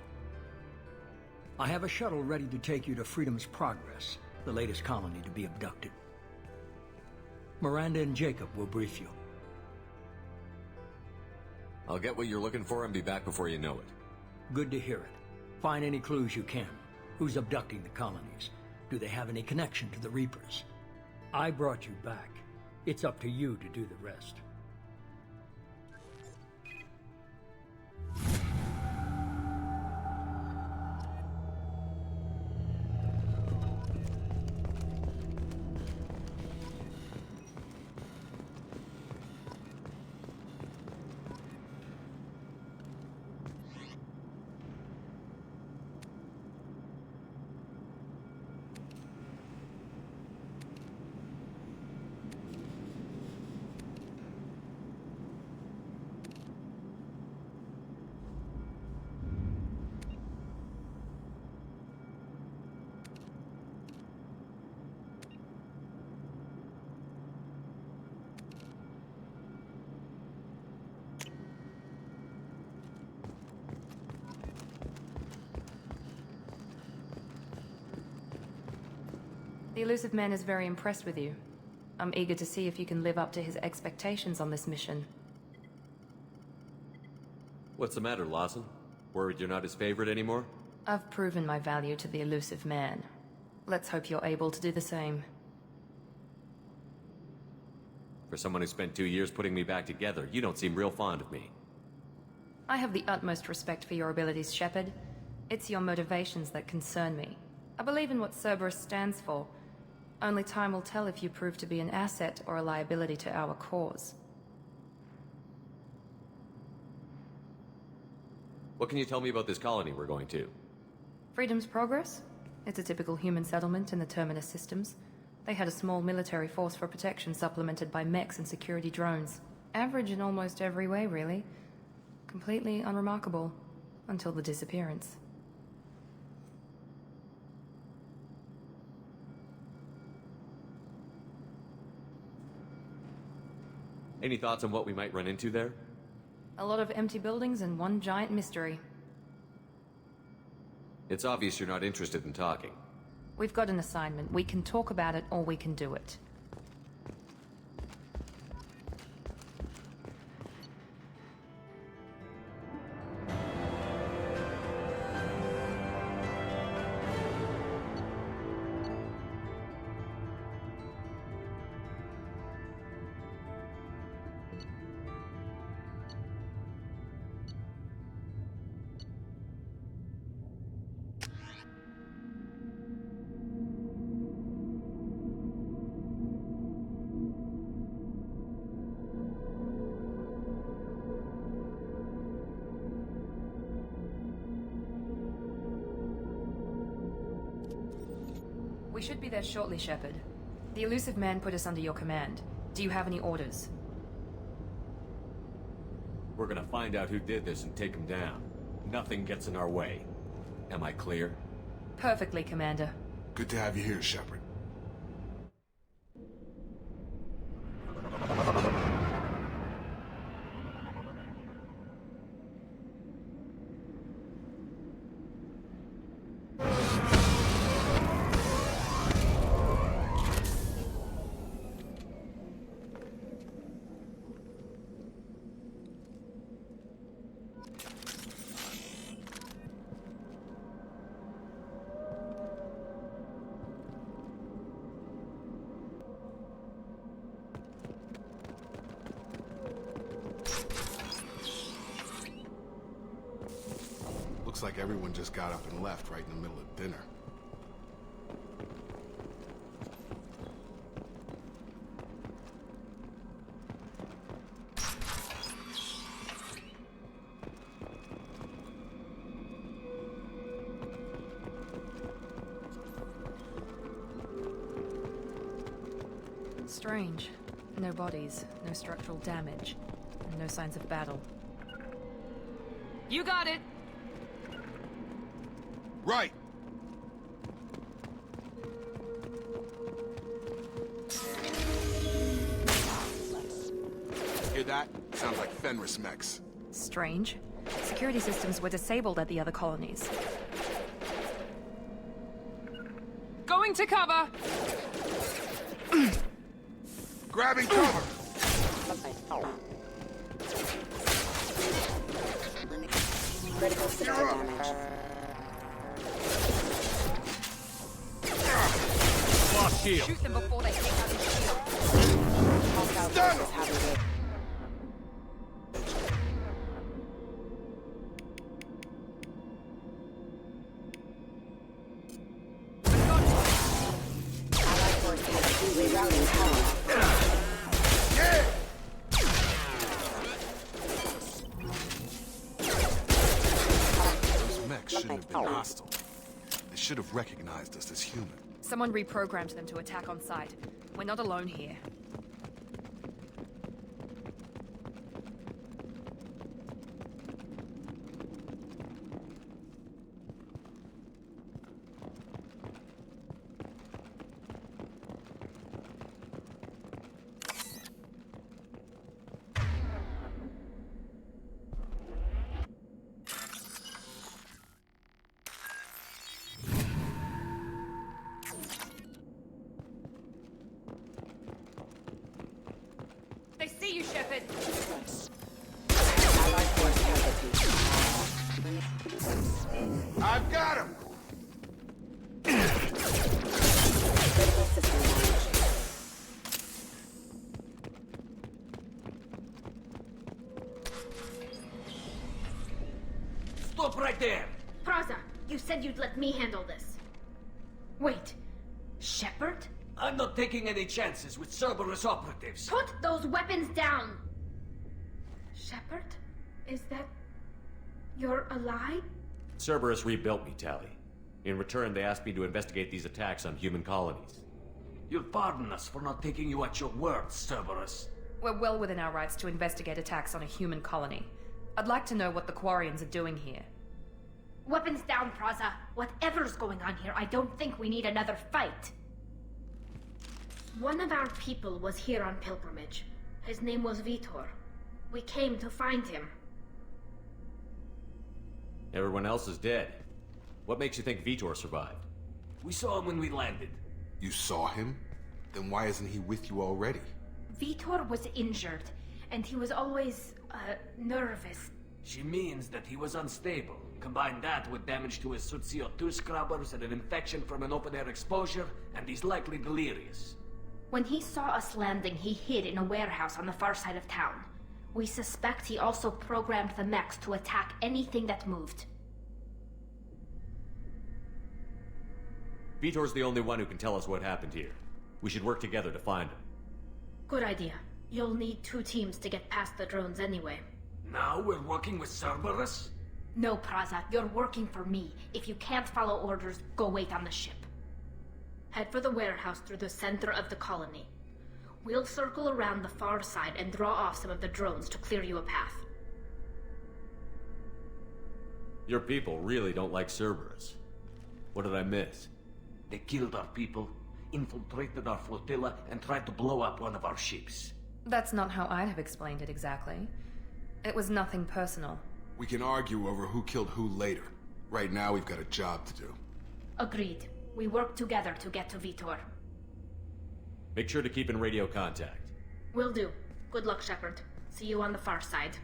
I have a shuttle ready to take you to Freedom's Progress, the latest colony to be abducted. Miranda and Jacob will brief you. I'll get what you're looking for and be back before you know it. Good to hear it. Find any clues you can. Who's abducting the colonies? Do they have any connection to the Reapers? I brought you back. It's up to you to do the rest. The Elusive Man is very impressed with you. I'm eager to see if you can live up to his expectations on this mission. What's the matter, Lawson? Worried you're not his favorite anymore? I've proven my value to the Elusive Man. Let's hope you're able to do the same. For someone who spent 2 years putting me back together, you don't seem real fond of me. I have the utmost respect for your abilities, Shepard. It's your motivations that concern me. I believe in what Cerberus stands for. Only time will tell if you prove to be an asset or a liability to our cause. What can you tell me about this colony we're going to? Freedom's Progress? It's a typical human settlement in the Terminus systems. They had a small military force for protection supplemented by mechs and security drones. Average in almost every way, really. Completely unremarkable. Until the disappearance. Any thoughts on what we might run into there? A lot of empty buildings and one giant mystery. It's obvious you're not interested in talking. We've got an assignment. We can talk about it or we can do it. We should be there shortly, Shepard. The Elusive Man put us under your command. Do you have any orders? We're gonna find out who did this and take him down. Nothing gets in our way. Am I clear? Perfectly, Commander. Good to have you here, Shepard. like everyone just got up and left right in the middle of dinner. Strange. No bodies, no structural damage, and no signs of battle. You got it! Right! Hear that? Sounds like Fenris mechs. Strange. Security systems were disabled at the other colonies. Going to cover! Grabbing cover! Critical system damage. Lost shield. Shoot them before they take out his shield. Hostile forces have engaged. Allied forces have rerouting power. Yeah! Those mechs shouldn't have been hostile. They should have recognized us as human. Someone reprogrammed them to attack on sight. We're not alone here. They see you, Shepard! Allied force casualties. I've got him! Critical system damage. Stop right there! Praza, you said you'd let me handle this. Wait, Shepard? I'm not taking any chances with Cerberus operatives. Put those weapons down! Shepard? Is that... your ally? Cerberus rebuilt me, Tally. In return, they asked me to investigate these attacks on human colonies. You'll pardon us for not taking you at your word, Cerberus. We're well within our rights to investigate attacks on a human colony. I'd like to know what the Quarians are doing here. Weapons down, Praza. Whatever's going on here, I don't think we need another fight. One of our people was here on pilgrimage. His name was Vitor. We came to find him. Everyone else is dead. What makes you think Vitor survived? We saw him when we landed. You saw him? Then why isn't he with you already? Vitor was injured, and he was always, nervous. She means that he was unstable. Combine that with damage to his suit CO2 scrubbers and an infection from an open-air exposure, and he's likely delirious. When he saw us landing, he hid in a warehouse on the far side of town. We suspect he also programmed the mechs to attack anything that moved. Vitor's the only one who can tell us what happened here. We should work together to find him. Good idea. You'll need 2 teams to get past the drones anyway. Now we're working with Cerberus? No, Praza, you're working for me. If you can't follow orders, go wait on the ship. Head for the warehouse through the center of the colony. We'll circle around the far side and draw off some of the drones to clear you a path. Your people really don't like Cerberus. What did I miss? They killed our people, infiltrated our flotilla, and tried to blow up one of our ships. That's not how I'd have explained it exactly. It was nothing personal. We can argue over who killed who later. Right now, we've got a job to do. Agreed. We work together to get to Vitor. Make sure to keep in radio contact. Will do. Good luck, Shepard. See you on the far side.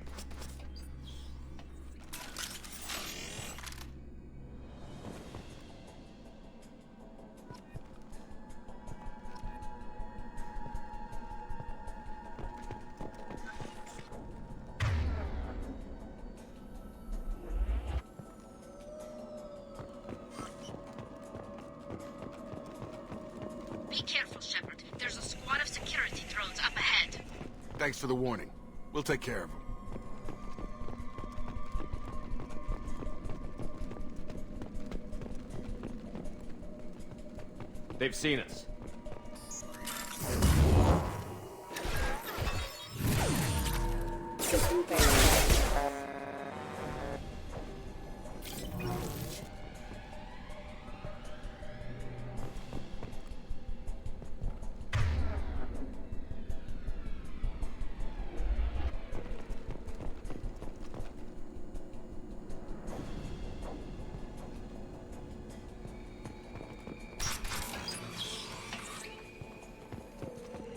Be careful, Shepard. There's a squad of security drones up ahead. Thanks for the warning. We'll take care of them. They've seen us.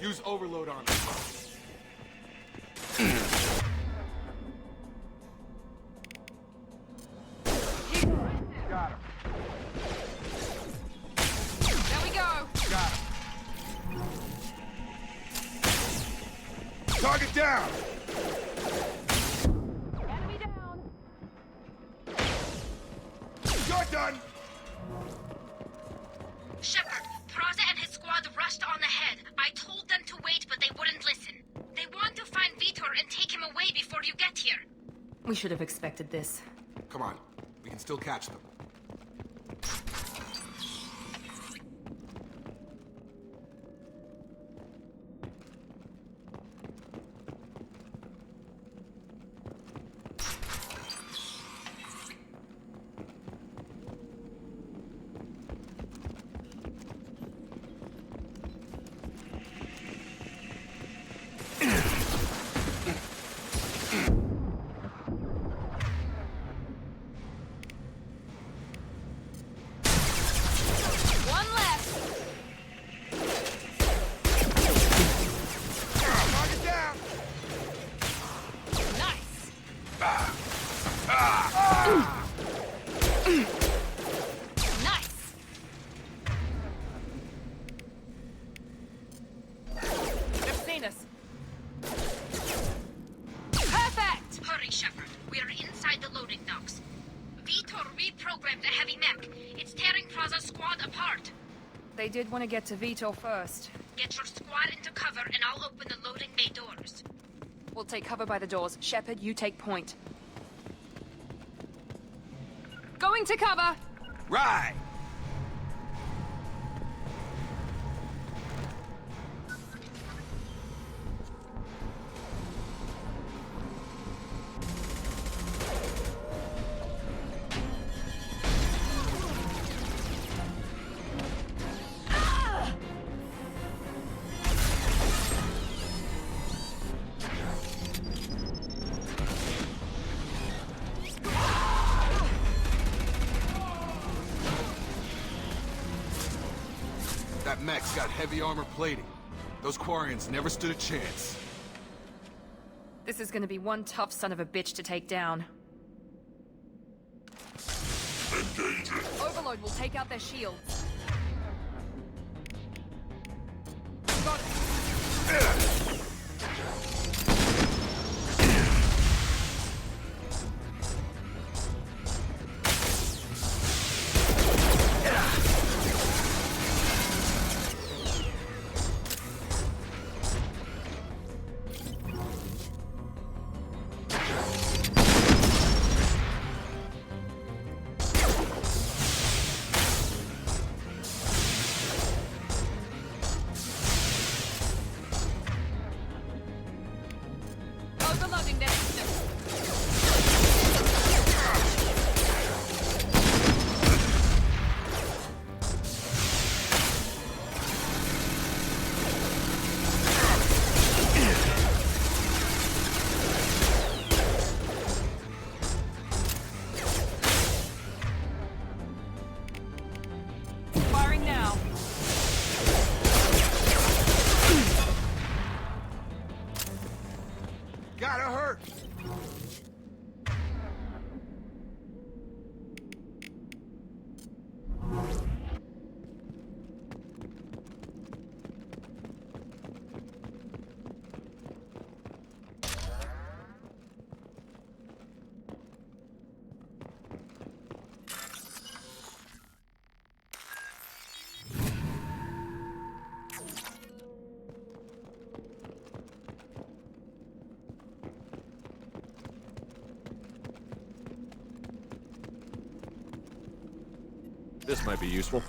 Use overload on them. Got him. There we go. Got him. Target down. Enemy down. You're done. Shepard, Praza and his squad rushed on ahead. I told them to wait, but they wouldn't listen. They want to find Vitor and take him away before you get here. We should have expected this. Come on. We can still catch them. They did want to get to Vitor first. Get your squad into cover and I'll open the loading bay doors. We'll take cover by the doors. Shepard, you take point. Going to cover! Right! That mech's got heavy armor plating. Those Quarians never stood a chance. This is gonna be one tough son of a bitch to take down. Engage it. Overload will take out their shields. Got it. This might be useful.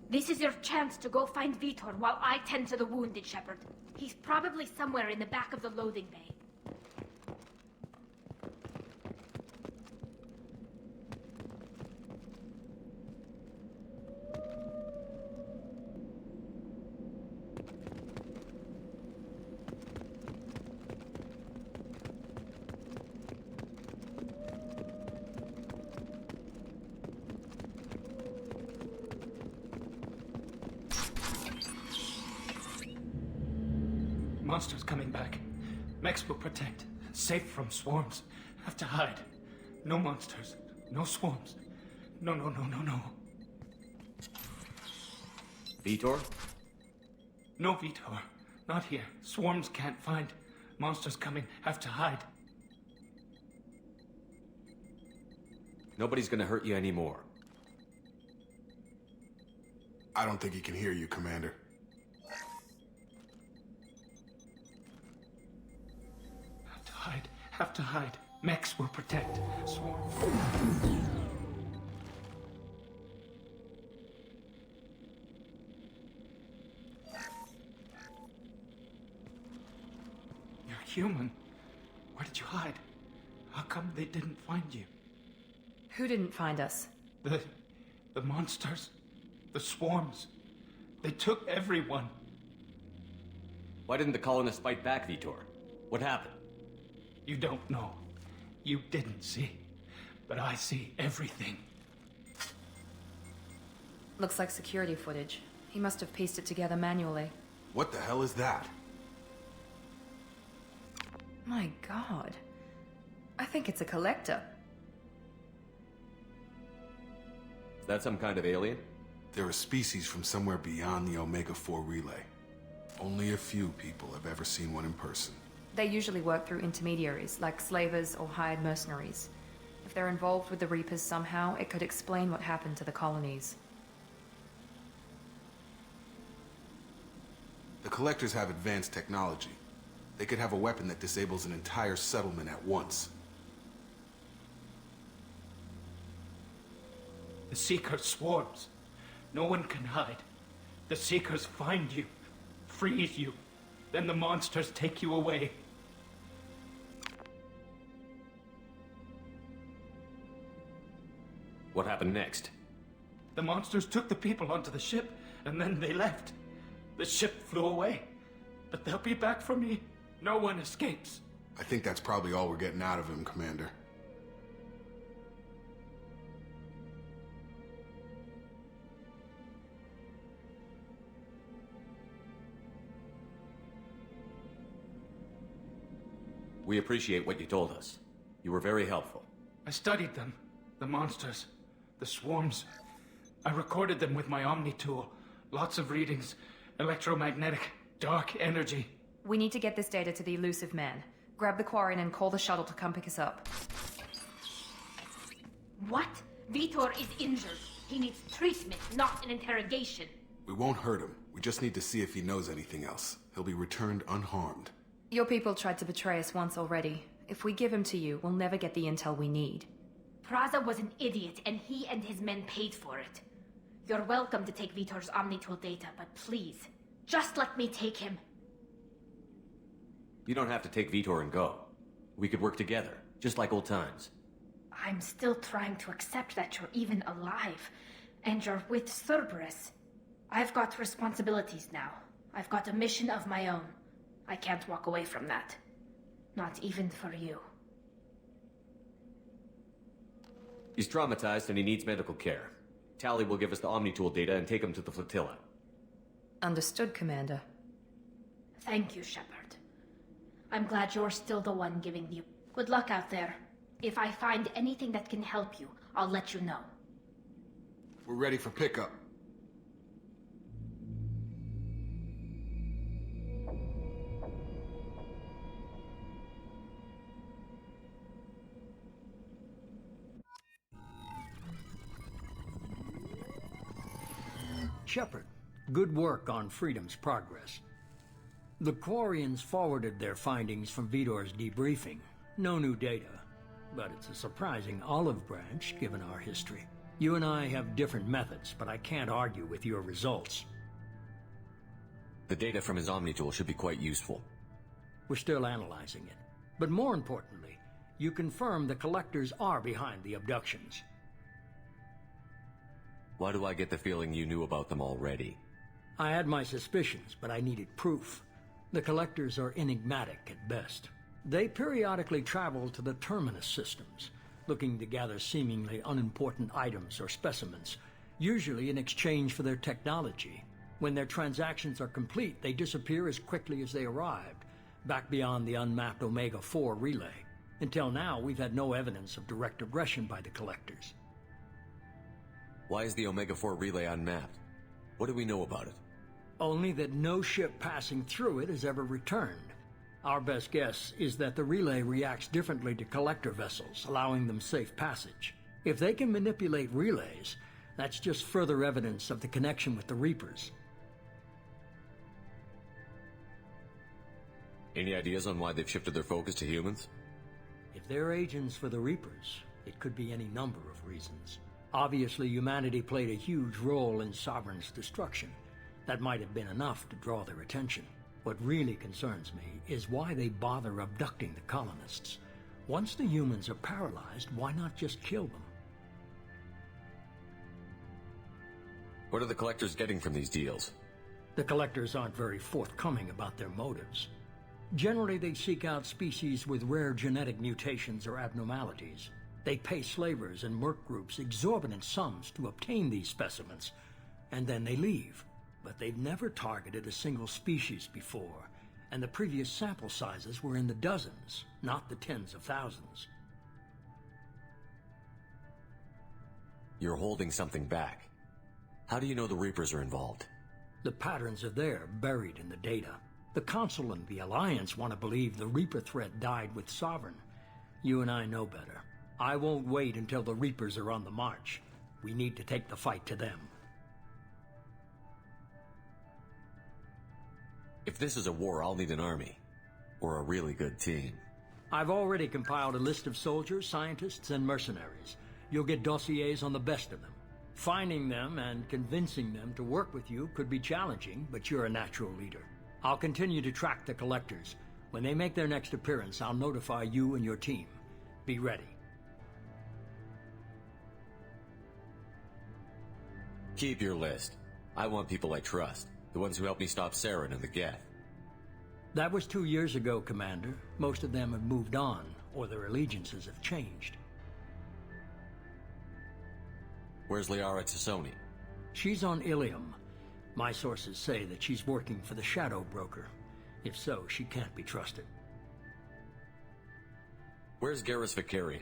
This is your chance to go find Vitor while I tend to the wounded, Shepard. He's probably somewhere in the back of the loading bay. Monsters coming back. Mechs will protect. Safe from swarms. Have to hide. No monsters. No swarms. No. Vitor? No Vitor. Not here. Swarms can't find. Monsters coming. Have to hide. Nobody's gonna hurt you anymore. I don't think he can hear you, Commander. Have to hide. Mechs will protect. Swarms. You're human. Where did you hide? How come they didn't find you? Who didn't find us? The monsters. The swarms. They took everyone. Why didn't the colonists fight back, Vitor? What happened? You don't know. You didn't see. But I see everything. Looks like security footage. He must have pieced it together manually. What the hell is that? My god. I think it's a collector. Is that some kind of alien? They're a species from somewhere beyond the Omega-4 relay. Only a few people have ever seen one in person. They usually work through intermediaries, like slavers or hired mercenaries. If they're involved with the Reapers somehow, it could explain what happened to the colonies. The Collectors have advanced technology. They could have a weapon that disables an entire settlement at once. The Seeker swarms. No one can hide. The Seekers find you, freeze you, then the monsters take you away. What happened next? The monsters took the people onto the ship, and then they left. The ship flew away. But they'll be back for me. No one escapes. I think that's probably all we're getting out of him, Commander. We appreciate what you told us. You were very helpful. I studied them. The monsters. The swarms. I recorded them with my Omni tool. Lots of readings. Electromagnetic. Dark energy. We need to get this data to the elusive man. Grab the Quarren and call the shuttle to come pick us up. What? Vitor is injured. He needs treatment, not an interrogation. We won't hurt him. We just need to see if he knows anything else. He'll be returned unharmed. Your people tried to betray us once already. If we give him to you, we'll never get the intel we need. Praza was an idiot, and he and his men paid for it. You're welcome to take Vitor's Omnitool data, but please, just let me take him. You don't have to take Vitor and go. We could work together, just like old times. I'm still trying to accept that you're even alive, and you're with Cerberus. I've got responsibilities now. I've got a mission of my own. I can't walk away from that. Not even for you. He's traumatized and he needs medical care. Tally will give us the Omnitool data and take him to the flotilla. Understood, Commander. Thank you, Shepard. I'm glad you're still the one giving the... Good luck out there. If I find anything that can help you, I'll let you know. We're ready for pickup. Shepard, good work on Freedom's progress. The Quarians forwarded their findings from Vidor's debriefing. No new data, but it's a surprising olive branch given our history. You and I have different methods, but I can't argue with your results. The data from his Omni tool should be quite useful. We're still analyzing it. But more importantly, you confirm the Collectors are behind the abductions. Why do I get the feeling you knew about them already? I had my suspicions, but I needed proof. The Collectors are enigmatic at best. They periodically travel to the Terminus systems, looking to gather seemingly unimportant items or specimens, usually in exchange for their technology. When their transactions are complete, they disappear as quickly as they arrived, back beyond the unmapped Omega-4 relay. Until now, we've had no evidence of direct aggression by the Collectors. Why is the Omega-4 relay unmapped? What do we know about it? Only that no ship passing through it has ever returned. Our best guess is that the relay reacts differently to Collector vessels, allowing them safe passage. If they can manipulate relays, that's just further evidence of the connection with the Reapers. Any ideas on why they've shifted their focus to humans? If they're agents for the Reapers, it could be any number of reasons. Obviously, humanity played a huge role in Sovereign's destruction. That might have been enough to draw their attention. What really concerns me is why they bother abducting the colonists. Once the humans are paralyzed, why not just kill them? What are the Collectors getting from these deals? The Collectors aren't very forthcoming about their motives. Generally, they seek out species with rare genetic mutations or abnormalities. They pay slavers and merc groups exorbitant sums to obtain these specimens, and then they leave. But they've never targeted a single species before, and the previous sample sizes were in the dozens, not the tens of thousands. You're holding something back. How do you know the Reapers are involved? The patterns are there, buried in the data. The Council and the Alliance want to believe the Reaper threat died with Sovereign. You and I know better. I won't wait until the Reapers are on the march. We need to take the fight to them. If this is a war, I'll need an army. Or a really good team. I've already compiled a list of soldiers, scientists, and mercenaries. You'll get dossiers on the best of them. Finding them and convincing them to work with you could be challenging, but you're a natural leader. I'll continue to track the Collectors. When they make their next appearance, I'll notify you and your team. Be ready. Keep your list. I want people I trust. The ones who helped me stop Saren and the Geth. That was 2 years ago, Commander. Most of them have moved on, or their allegiances have changed. Where's Liara Tassoni? She's on Ilium. My sources say that she's working for the Shadow Broker. If so, she can't be trusted. Where's Garrus Vicarian?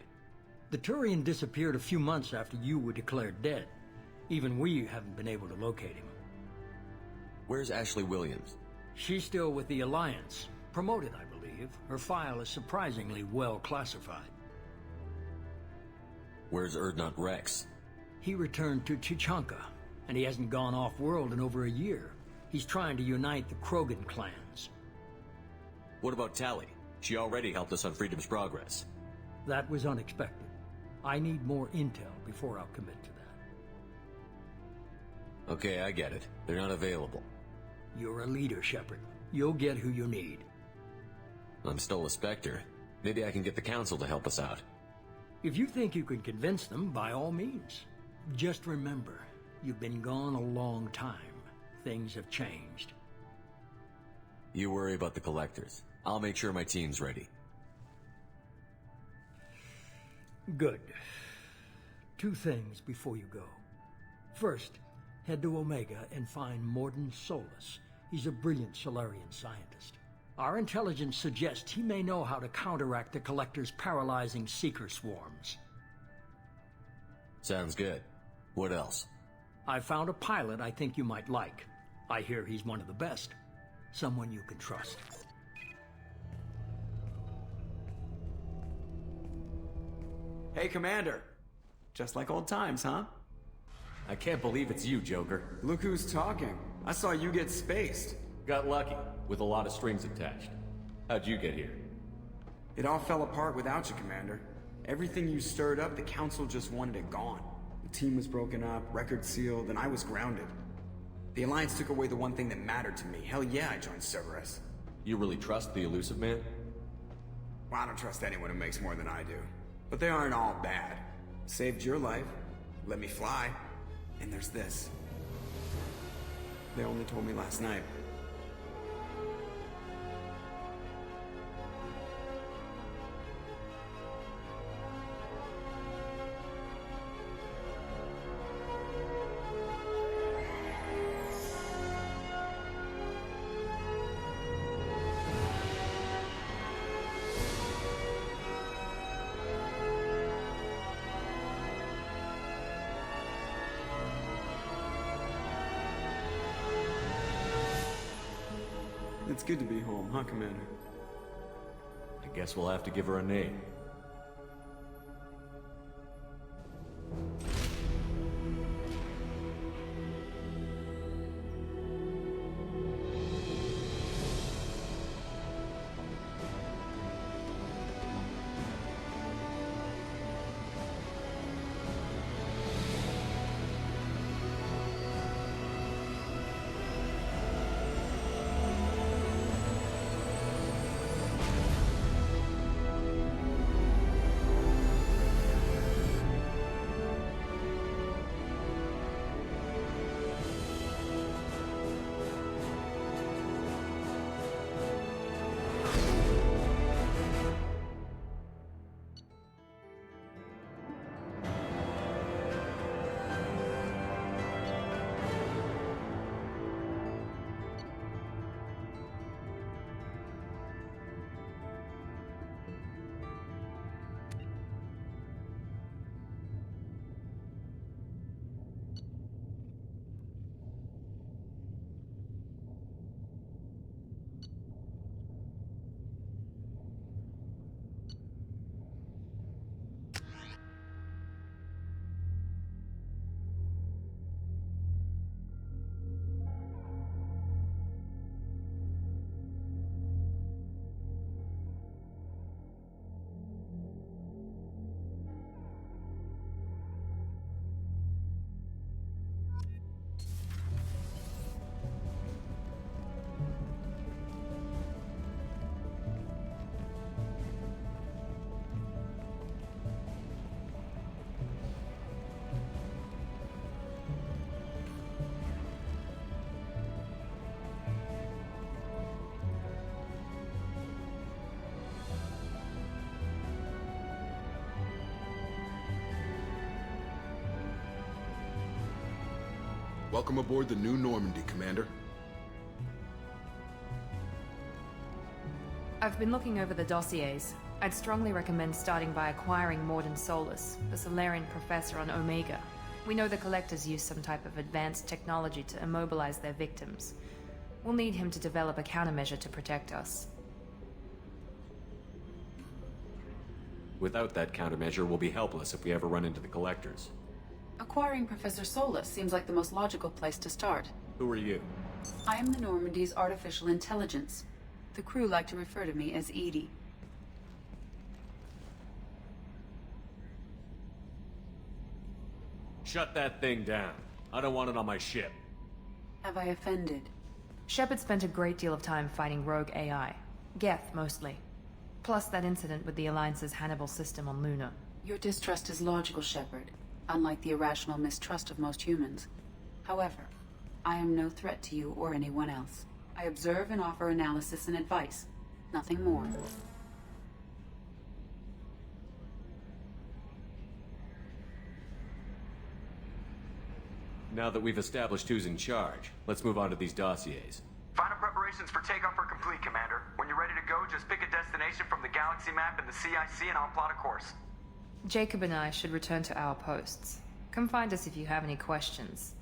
The Turian disappeared a few months after you were declared dead. Even we haven't been able to locate him. Where's Ashley Williams? She's still with the Alliance. Promoted, I believe. Her file is surprisingly well classified. Where's Erdnot Rex? He returned to Chichanka, and he hasn't gone off-world in over a year. He's trying to unite the Krogan clans. What about Tali? She already helped us on Freedom's progress. That was unexpected. I need more intel before I'll commit to that. Okay, I get it. They're not available. You're a leader, Shepard. You'll get who you need. I'm still a Spectre. Maybe I can get the Council to help us out. If you think you can convince them, by all means. Just remember, you've been gone a long time. Things have changed. You worry about the Collectors. I'll make sure my team's ready. Good. 2 things before you go. First, head to Omega and find Mordin Solus. He's a brilliant Solarian scientist. Our intelligence suggests he may know how to counteract the Collector's paralyzing Seeker swarms. Sounds good. What else? I found a pilot I think you might like. I hear he's one of the best. Someone you can trust. Hey, Commander. Just like old times, huh? I can't believe it's you, Joker. Look who's talking. I saw you get spaced. Got lucky, with a lot of strings attached. How'd you get here? It all fell apart without you, Commander. Everything you stirred up, the Council just wanted it gone. The team was broken up, record sealed, and I was grounded. The Alliance took away the one thing that mattered to me. Hell yeah, I joined Cerberus. You really trust the Elusive Man? Well, I don't trust anyone who makes more than I do. But they aren't all bad. Saved your life, let me fly, and there's this. They only told me last night. It's good to be home, huh, Commander? I guess we'll have to give her a name. Welcome aboard the New Normandy, Commander. I've been looking over the dossiers. I'd strongly recommend starting by acquiring Morden Solus, the Solarian professor on Omega. We know the Collectors use some type of advanced technology to immobilize their victims. We'll need him to develop a countermeasure to protect us. Without that countermeasure, we'll be helpless if we ever run into the Collectors. Acquiring Professor Solus seems like the most logical place to start. Who are you? I am the Normandy's artificial intelligence. The crew like to refer to me as Edie. Shut that thing down. I don't want it on my ship. Have I offended? Shepard spent a great deal of time fighting rogue AI. Geth, mostly. Plus that incident with the Alliance's Hannibal system on Luna. Your distrust is logical, Shepard, unlike the irrational mistrust of most humans. However, I am no threat to you or anyone else. I observe and offer analysis and advice. Nothing more. Now that we've established who's in charge, let's move on to these dossiers. Final preparations for takeoff are complete, Commander. When you're ready to go, just pick a destination from the galaxy map and the CIC and I'll plot a course. Jacob and I should return to our posts. Come find us if you have any questions.